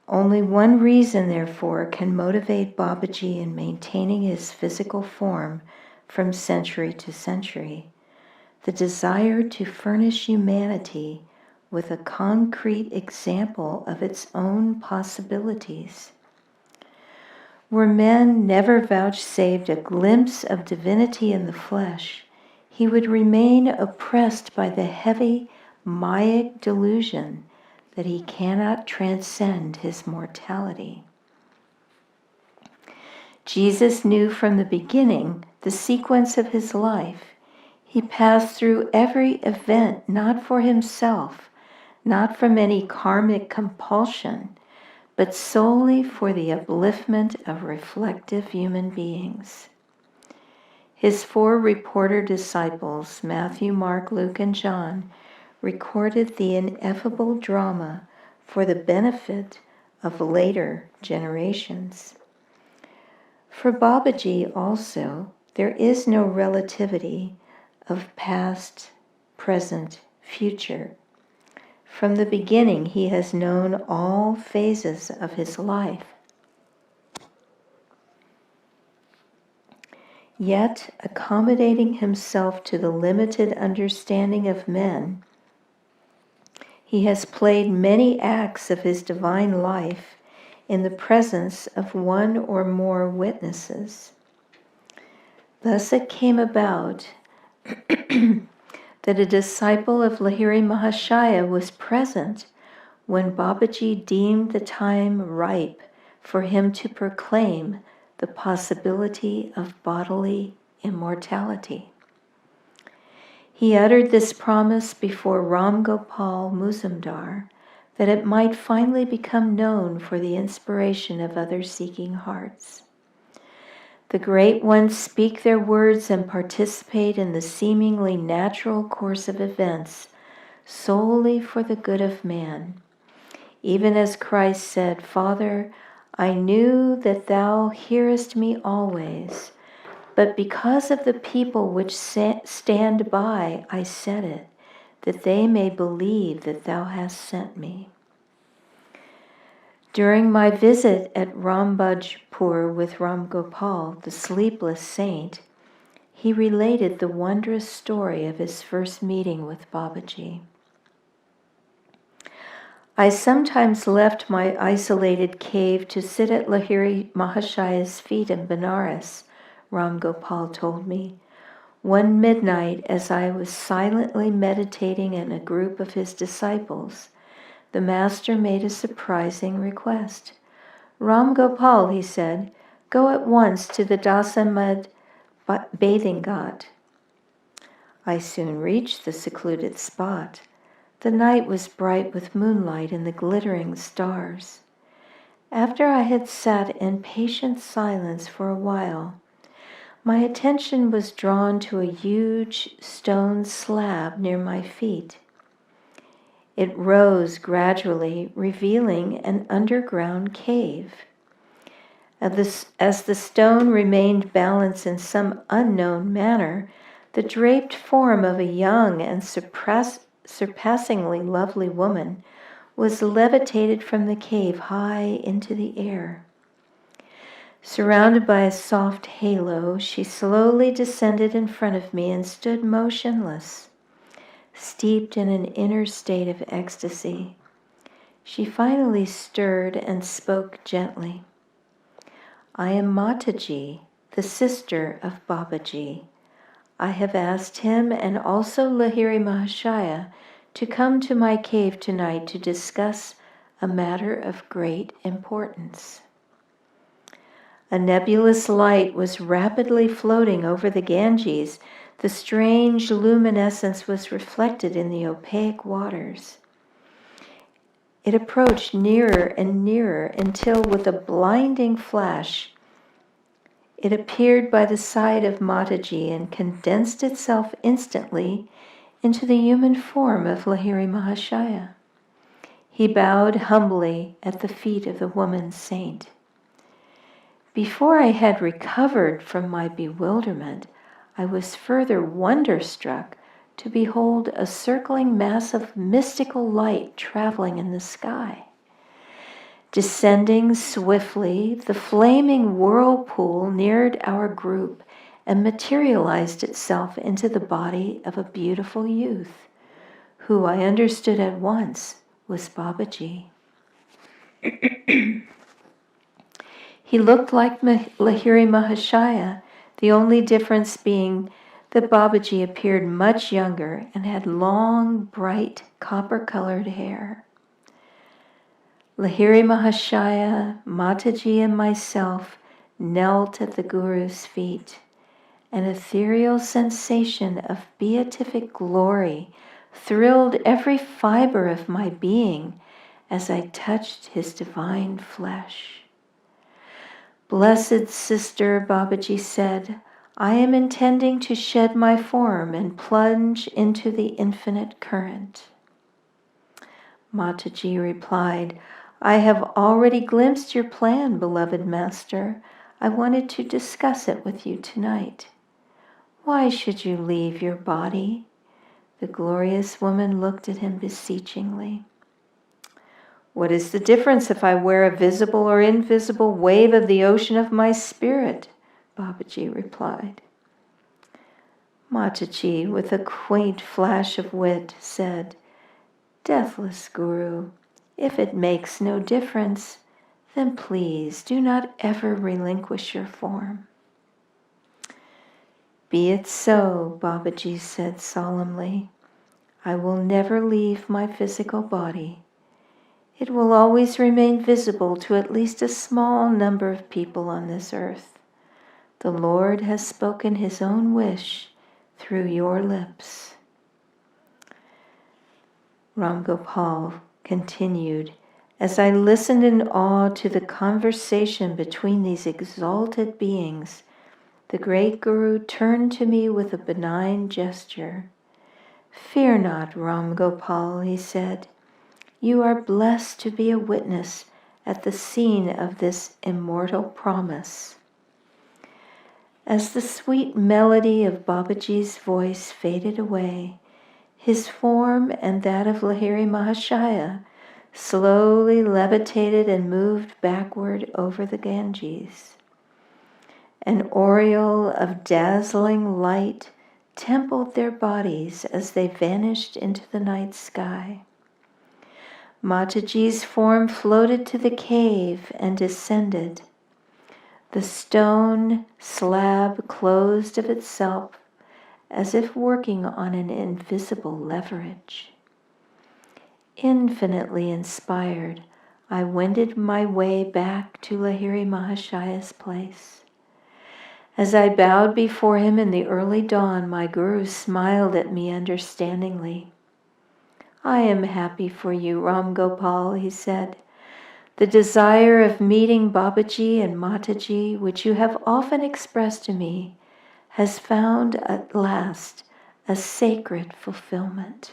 Only one reason, therefore, can motivate Babaji in maintaining his physical form from century to century: the desire to furnish humanity with a concrete example of its own possibilities. Were men never vouchsafed a glimpse of divinity in the flesh, he would remain oppressed by the heavy Mayic delusion that he cannot transcend his mortality. Jesus knew from the beginning the sequence of his life. He passed through every event not for himself, not from any karmic compulsion, but solely for the upliftment of reflective human beings. His 4 reporter disciples, Matthew, Mark, Luke, and John, recorded the ineffable drama for the benefit of later generations. For Babaji also, there is no relativity of past, present, future. From the beginning, he has known all phases of his life. Yet, accommodating himself to the limited understanding of men, he has played many acts of his divine life in the presence of one or more witnesses. Thus it came about that a disciple of Lahiri Mahashaya was present when Babaji deemed the time ripe for him to proclaim the possibility of bodily immortality. He uttered this promise before Ram Gopal Muzumdar, that it might finally become known for the inspiration of other seeking hearts. The great ones speak their words and participate in the seemingly natural course of events solely for the good of man. Even as Christ said, "Father, I knew that thou hearest me always, but because of the people which stand by, I said it, that they may believe that thou hast sent me." During my visit at Rambajpur with Ram Gopal, the sleepless saint, he related the wondrous story of his first meeting with Babaji. I sometimes left my isolated cave to sit at Lahiri Mahashaya's feet in Benares, Ram Gopal told me. One midnight, as I was silently meditating in a group of his disciples, the master made a surprising request. "Ram Gopal," he said, "go at once to the Dasamad bathing ghat." I soon reached the secluded spot. The night was bright with moonlight and the glittering stars. After I had sat in patient silence for a while, my attention was drawn to a huge stone slab near my feet. It rose gradually, revealing an underground cave. As the stone remained balanced in some unknown manner, the draped form of a young and surpassingly lovely woman was levitated from the cave high into the air. Surrounded by a soft halo, she slowly descended in front of me and stood motionless, steeped in an inner state of ecstasy. She finally stirred and spoke gently. "I am Mataji, the sister of Babaji. I have asked him and also Lahiri Mahashaya to come to my cave tonight to discuss a matter of great importance." A nebulous light was rapidly floating over the Ganges. The strange luminescence was reflected in the opaque waters. It approached nearer and nearer until, with a blinding flash, it appeared by the side of Mataji and condensed itself instantly into the human form of Lahiri Mahashaya. He bowed humbly at the feet of the woman saint. Before I had recovered from my bewilderment, I was further wonderstruck to behold a circling mass of mystical light traveling in the sky. Descending swiftly, the flaming whirlpool neared our group and materialized itself into the body of a beautiful youth, who I understood at once was Babaji. He looked like Lahiri Mahashaya, the only difference being that Babaji appeared much younger and had long, bright, copper-colored hair. Lahiri Mahashaya, Mataji, and myself knelt at the Guru's feet. An ethereal sensation of beatific glory thrilled every fiber of my being as I touched his divine flesh. "Blessed sister," Babaji said, "I am intending to shed my form and plunge into the infinite current." Mataji replied, "I have already glimpsed your plan, beloved master. I wanted to discuss it with you tonight." "Why should you leave your body?" The glorious woman looked at him beseechingly. "What is the difference if I wear a visible or invisible wave of the ocean of my spirit?" Babaji replied. Mataji, with a quaint flash of wit, said, "Deathless Guru, if it makes no difference, then please do not ever relinquish your form." "Be it so," Babaji said solemnly. "I will never leave my physical body. It will always remain visible to at least a small number of people on this earth. The Lord has spoken his own wish through your lips." Ram Gopal continued, "As I listened in awe to the conversation between these exalted beings, the great Guru turned to me with a benign gesture. "Fear not, Ram Gopal," he said. "You are blessed to be a witness at the scene of this immortal promise." As the sweet melody of Babaji's voice faded away, his form and that of Lahiri Mahashaya slowly levitated and moved backward over the Ganges. An aureole of dazzling light templed their bodies as they vanished into the night sky. Mataji's form floated to the cave and descended. The stone slab closed of itself as if working on an invisible leverage. Infinitely inspired, I wended my way back to Lahiri Mahashaya's place. As I bowed before him in the early dawn, my Guru smiled at me understandingly. "I am happy for you, Ram Gopal," he said. "The desire of meeting Babaji and Mataji, which you have often expressed to me, has found at last a sacred fulfillment."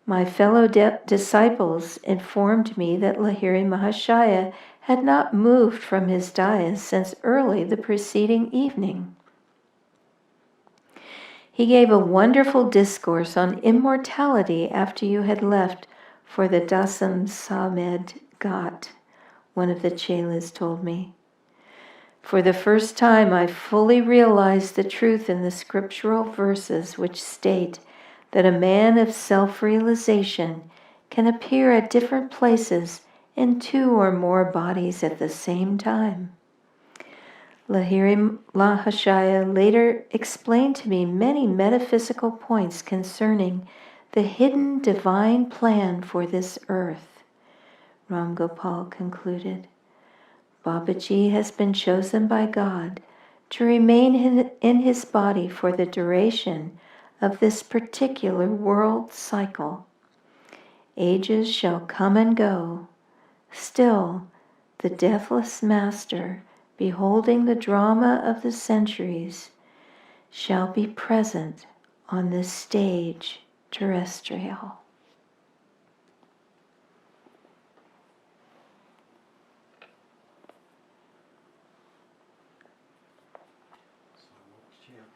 My fellow disciples informed me that Lahiri Mahashaya had not moved from his dais since early the preceding evening. He gave a wonderful discourse on immortality after you had left for the Dasam Samed Ghat, one of the chelas told me. For the first time, I fully realized the truth in the scriptural verses which state that a man of self-realization can appear at different places in 2 or more bodies at the same time. Lahiri Mahashaya later explained to me many metaphysical points concerning the hidden divine plan for this earth. Ram Gopal concluded, "Babaji has been chosen by God to remain in his body for the duration of this particular world cycle. Ages shall come and go. Still, the deathless master, beholding the drama of the centuries, shall be present on this stage terrestrial." So what was chant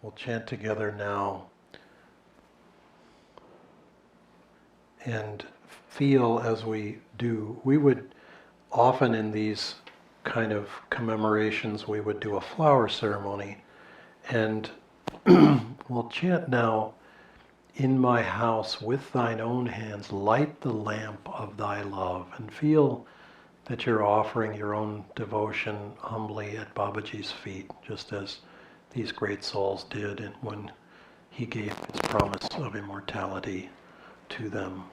We'll chant together now and feel as we do. We would often in these kind of commemorations, we would do a flower ceremony. And we'll chant now, in my house with thine own hands, light the lamp of thy love, and feel that you're offering your own devotion humbly at Babaji's feet, just as these great souls did and when he gave his promise of immortality to them.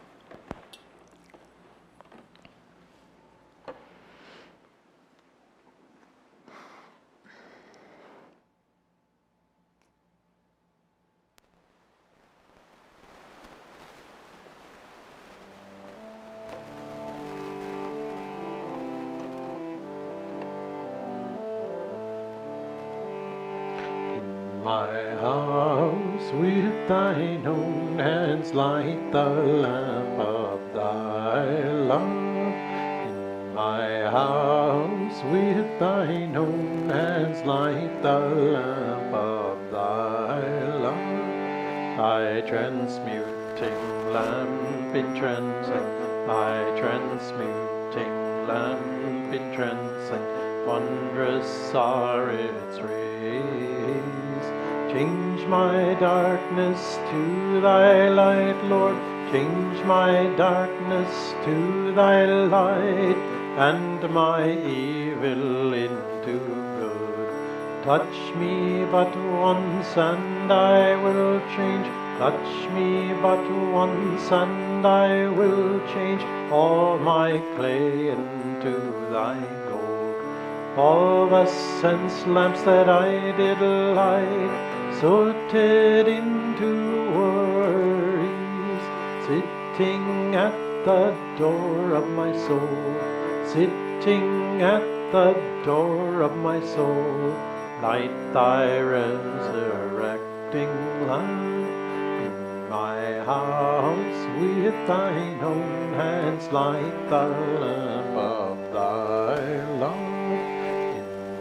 My house with thine own hands light the lamp of thy love. In my house with thine own hands light the lamp of thy love. Thy transmuting lamp entrancing, thy transmuting lamp entrancing, wondrous are its rays. Change my darkness to thy light, Lord. Change my darkness to thy light, and my evil into good. Touch me but once and I will change. Touch me but once and I will change all my clay into thy gold. All the sense lamps that I did light, sorted into worries, sitting at the door of my soul, sitting at the door of my soul. Light thy resurrecting light. In my house with thine own hands light the lamp of thy love.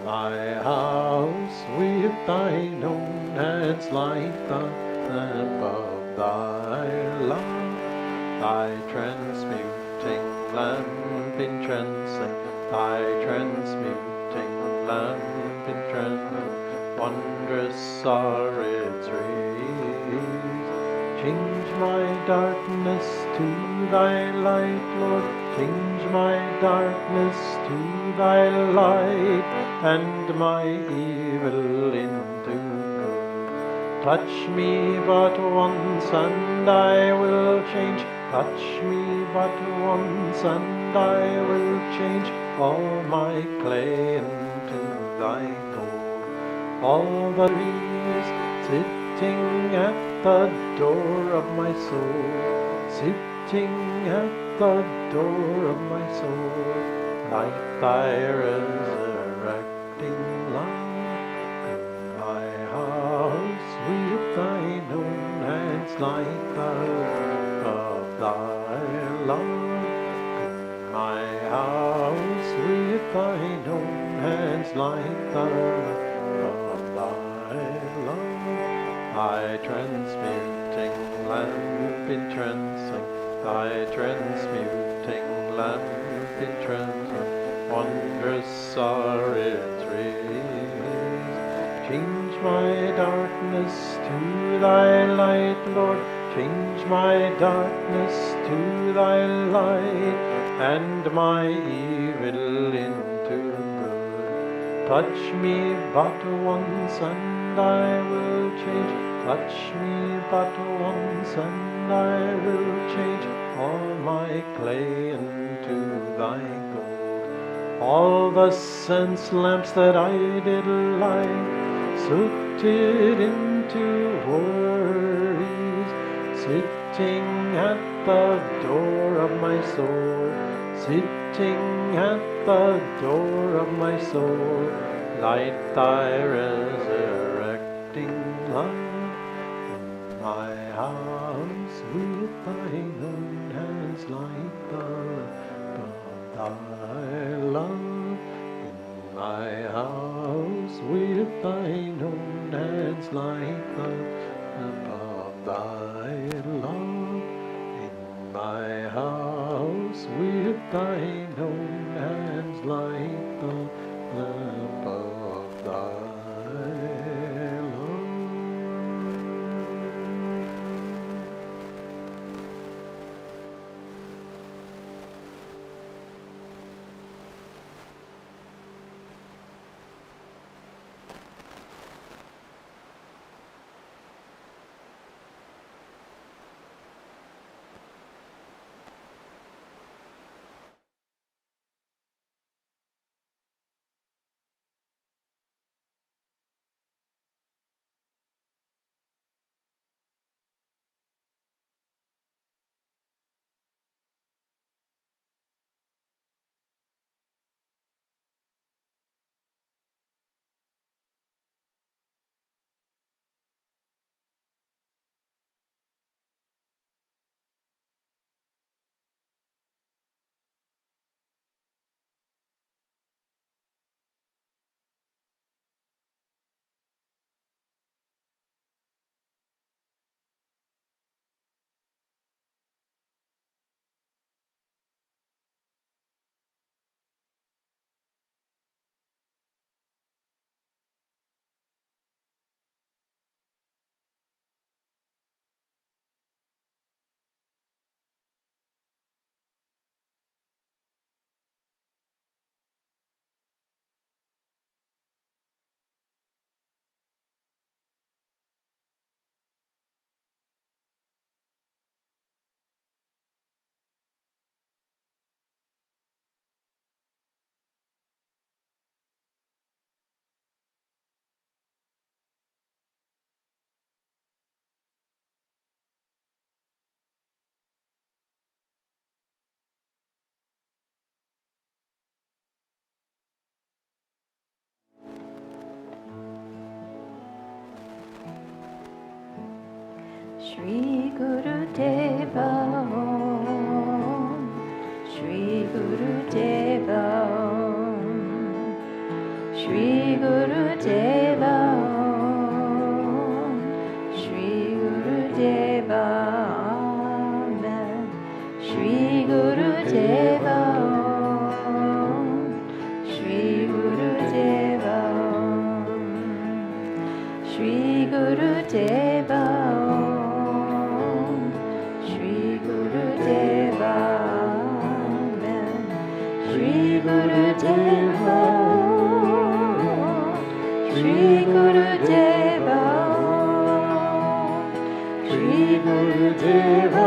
My house with thine own hands light the lamp of thy love. Thy transmuting lamp entrancing, thy transmuting lamp entrancing, wondrous are its rays. Change my darkness to thy light, Lord. Change my darkness to thy light, and my evil into good. Touch me but once and I will change. Touch me but once and I will change all my clay into thy gold. All the trees sitting at the door of my soul, sitting at the door of my soul, light thy resurrecting light. In my house with thine own hands light the lamp of thy love. In my house with thine own hands light the lamp of thy love. Thy transmuting lamp entrancing, thy transmuting lamp entrancing, wondrous are its rays. Change my darkness to thy light, Lord. Change my darkness to thy light, and my evil into good. Touch me but once and I will change. Touch me but once and I will change all my clay into thy gold. All the sense lamps that I did light, sooted into worries, sitting at the door of my soul, sitting at the door of my soul, light thy resurrecting light. In my house with thine own hands light the lamp of thy love. In my house with thine own hands light thine own hands light the lamp of thy love. Shri Guru Deva Om, Shri Guru Deva Om, Shri Guru Deva Om, Shri Guru Deva Amen. Shri Guru Deva Om, Shri Guru Deva Om, Shri Guru Deva Om, Shri Guru Deva Amen. Shri Guru Deva Om, Shri Guru Deva Om, Shri Guru Deva Om, Shri Guru Deva Amen. Shri Guru Deva Om, Shri Guru Deva Om, Shri Guru Deva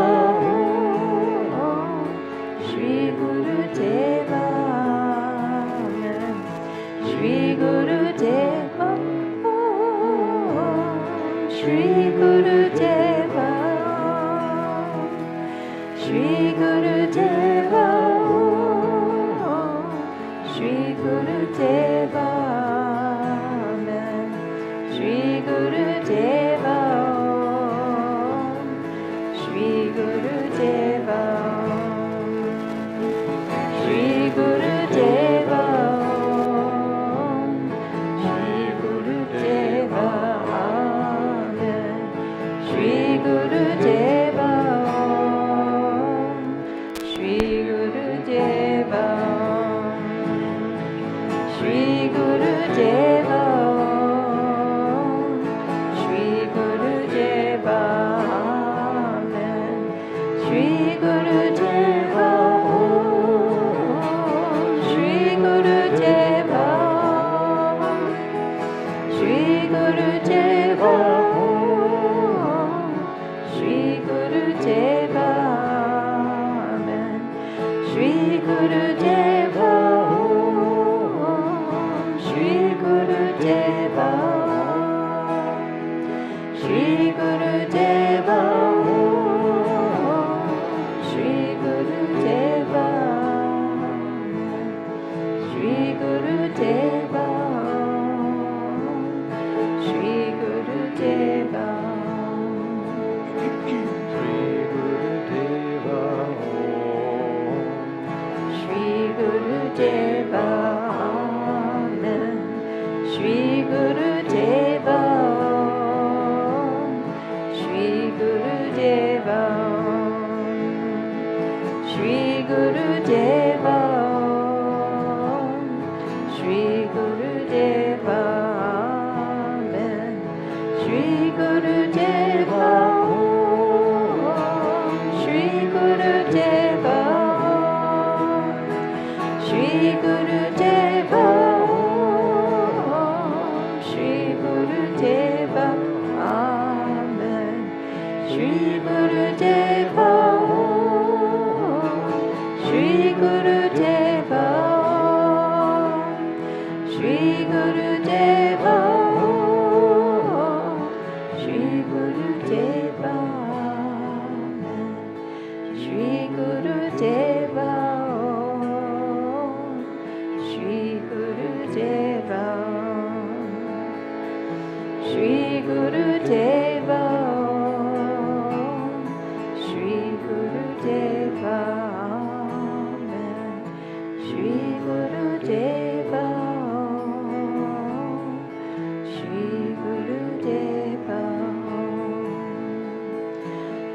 Om, Shri Guru Deva Amen. Shri Guru Deva Om, Shri Guru Deva Om, Shri Guru Deva Om, Shri Guru Deva Amen. Shri Guru Deva Om, Shri Guru Deva Om, Shri Guru Deva Om, Shri Guru Deva Amen. Shri Guru Deva Om, Shri Guru Deva Om, Shri Guru Deva Om, Shri Guru Deva Amen. Shri Guru Deva Om, Shri Guru Deva Om, Shri Guru Deva Om, Shri Guru Deva Amen. Shri Guru Deva Om, Shri Guru Deva Om, Shri Guru Deva Om. Shri Guru Deva Amen. Shri Guru Deva Om, Shri Guru Deva Om, Shri Guru Deva Gurudeva Om, Shri Gurudeva Om, Shri Gurudeva Amen. Shri Gurudeva Om, Shri Gurudeva Om, Shri Gurudeva Om, Shri Gurudeva Amen. Shri Gurudeva Om, Shri Gurudeva Om,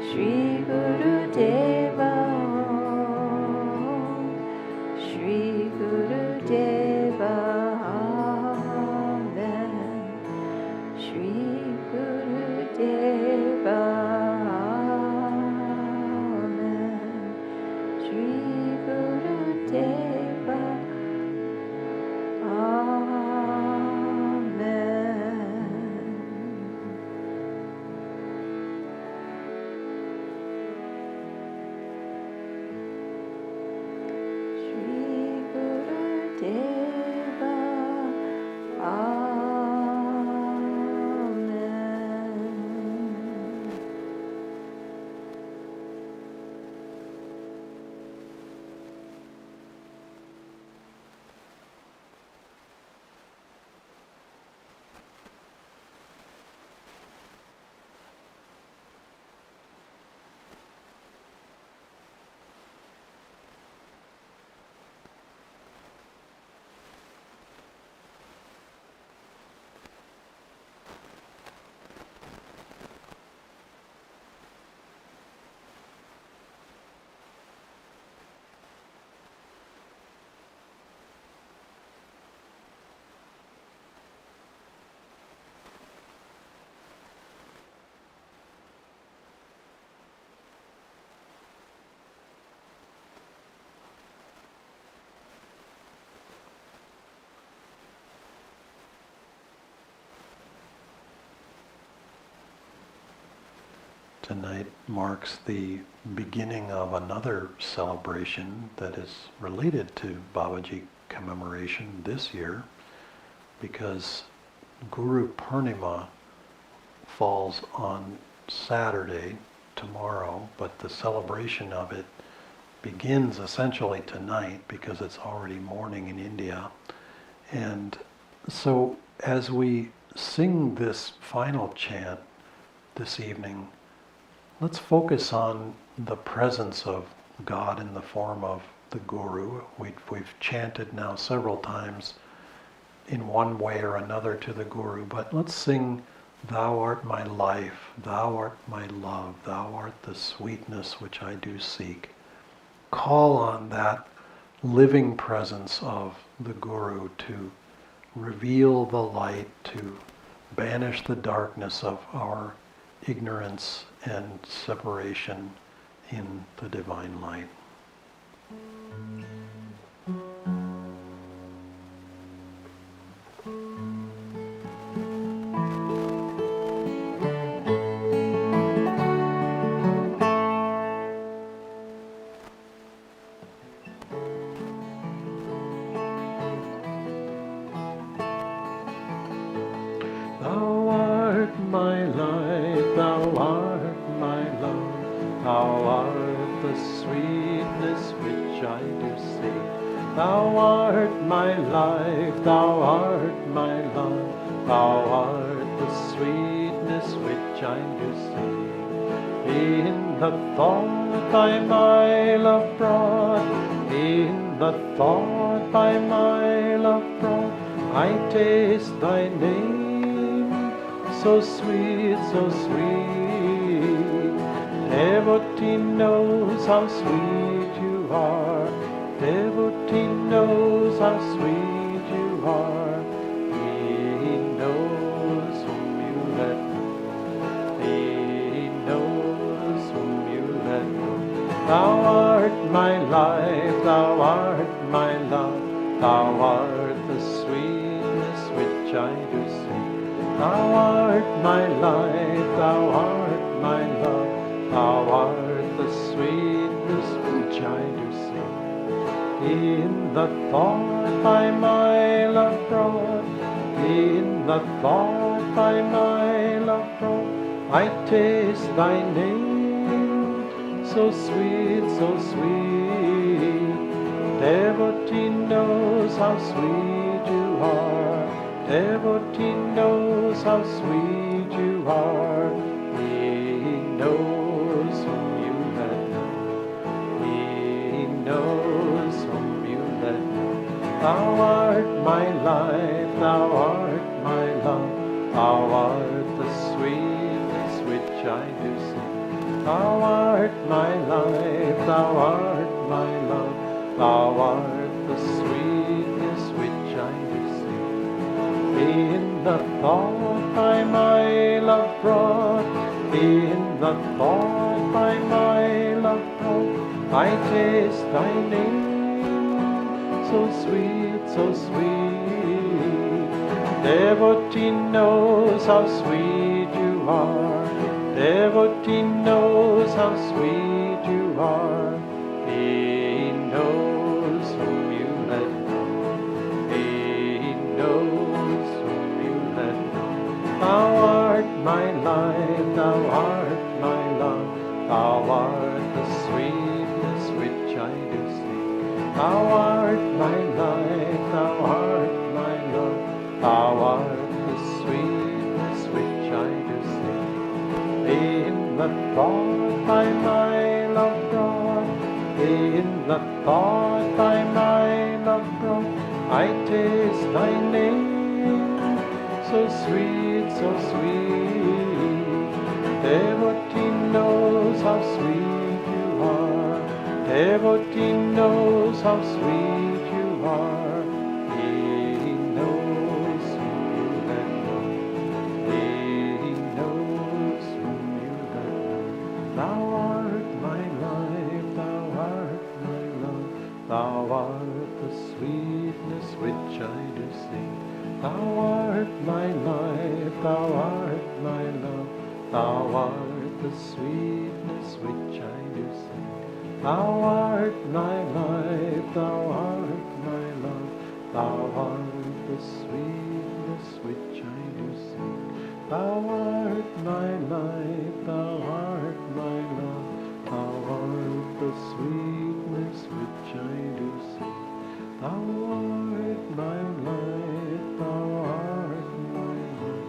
Shri Gurudeva Om, Shri Gurudeva Amen. Shri Gurudeva Amen. Shri Gurudeva Tonight marks the beginning of another celebration that is related to Babaji Commemoration this year, because Guru Purnima falls on Saturday, tomorrow, but the celebration of it begins essentially tonight because it's already morning in India. And so as we sing this final chant this evening, let's focus on the presence of God in the form of the Guru. We've chanted now several times in one way or another to the Guru, but let's sing, "Thou art my life, thou art my love, thou art the sweetness which I do seek." Call on that living presence of the Guru to reveal the light, to banish the darkness of our ignorance and separation in the divine light. Thou art my life, thou art my love, thou art the sweetness which I do seek. Thou art my life, thou art my love, thou art the sweetness which I do seek. In the thought thy my love brought, in the thought thy my love brought, I taste thy name. So sweet, so sweet. Devotee knows how sweet you are. Devotee knows how sweet you are. He knows whom you let go. He knows whom you let go. Thou art my life, thou art my love, thou art the sweetness which I do seek. Thou art my life, thou art my love, thou art the sweetness which I do seek. In the thought thy my love brought, in the thought thy my love brought, I taste thy name, so sweet, so sweet. Devotee knows how sweet you are, devotee knows how sweet you are. He knows whom you let know, he knows whom you let know. Thou art my life, thou art my love, thou art the sweetness which I do sing. Thou art my life, thou art my love, thou art the sweetness which I do sing. In the thought thy my love brought, in the thought thy my love brought, I taste thy name, so sweet, so sweet. Devotee knows how sweet you are, devotee knows how sweet you are. He knows whom you let know, he knows whom you let know. Thou art my life, thou art my love, thou art the sweetness which I do sing. Thou art my life, thou art my love, thou art the sweetness which I do sing. In the thought thy my love brought, in the thought thy my love brought, I taste thy name, so sweet, so sweet. Devotee knows how sweet you are, devotee knows how sweet you are. He knows whom you let know, he knows whom you let know. Thou art my life, thou art my love, thou art the sweetness which I do sing. Thou art my life, thou art my love, thou art the sweetness which I do sing. Thou art my life, thou art my love, thou art the sweetness which I do sing. Thou art my life, thou art my love, thou art the sweetness which I do sing. Thou art my life, thou art my love,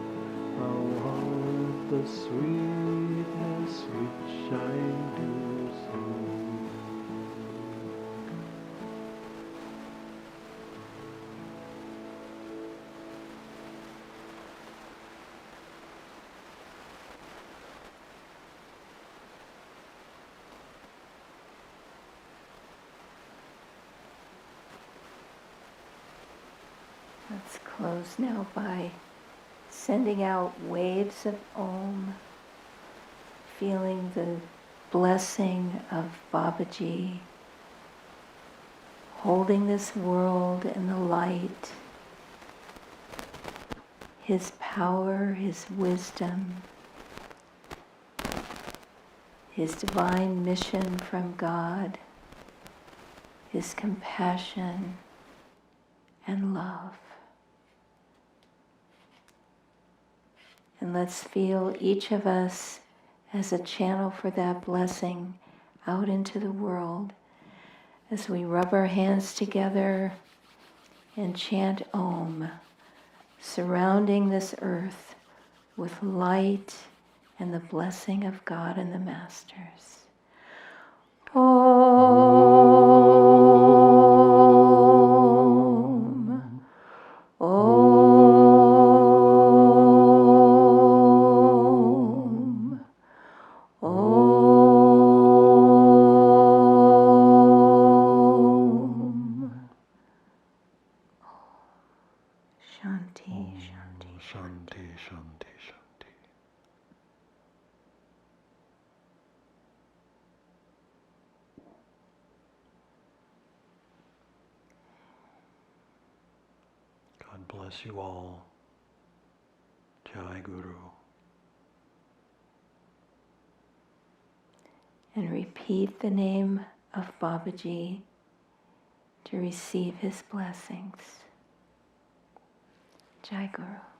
thou art the sweetness which I do sing. Let's close now by sending out waves of Om, feeling the blessing of Babaji, holding this world in the light, his power, his wisdom, his divine mission from God, his compassion and love. And let's feel each of us as a channel for that blessing out into the world as we rub our hands together and chant Om, surrounding this earth with light and the blessing of God and the Masters. Om. Om. Shanti, shanti, shanti, shanti, shanti. God bless you all. Jai Guru. And repeat the name of Babaji to receive his blessings. Jai Guru.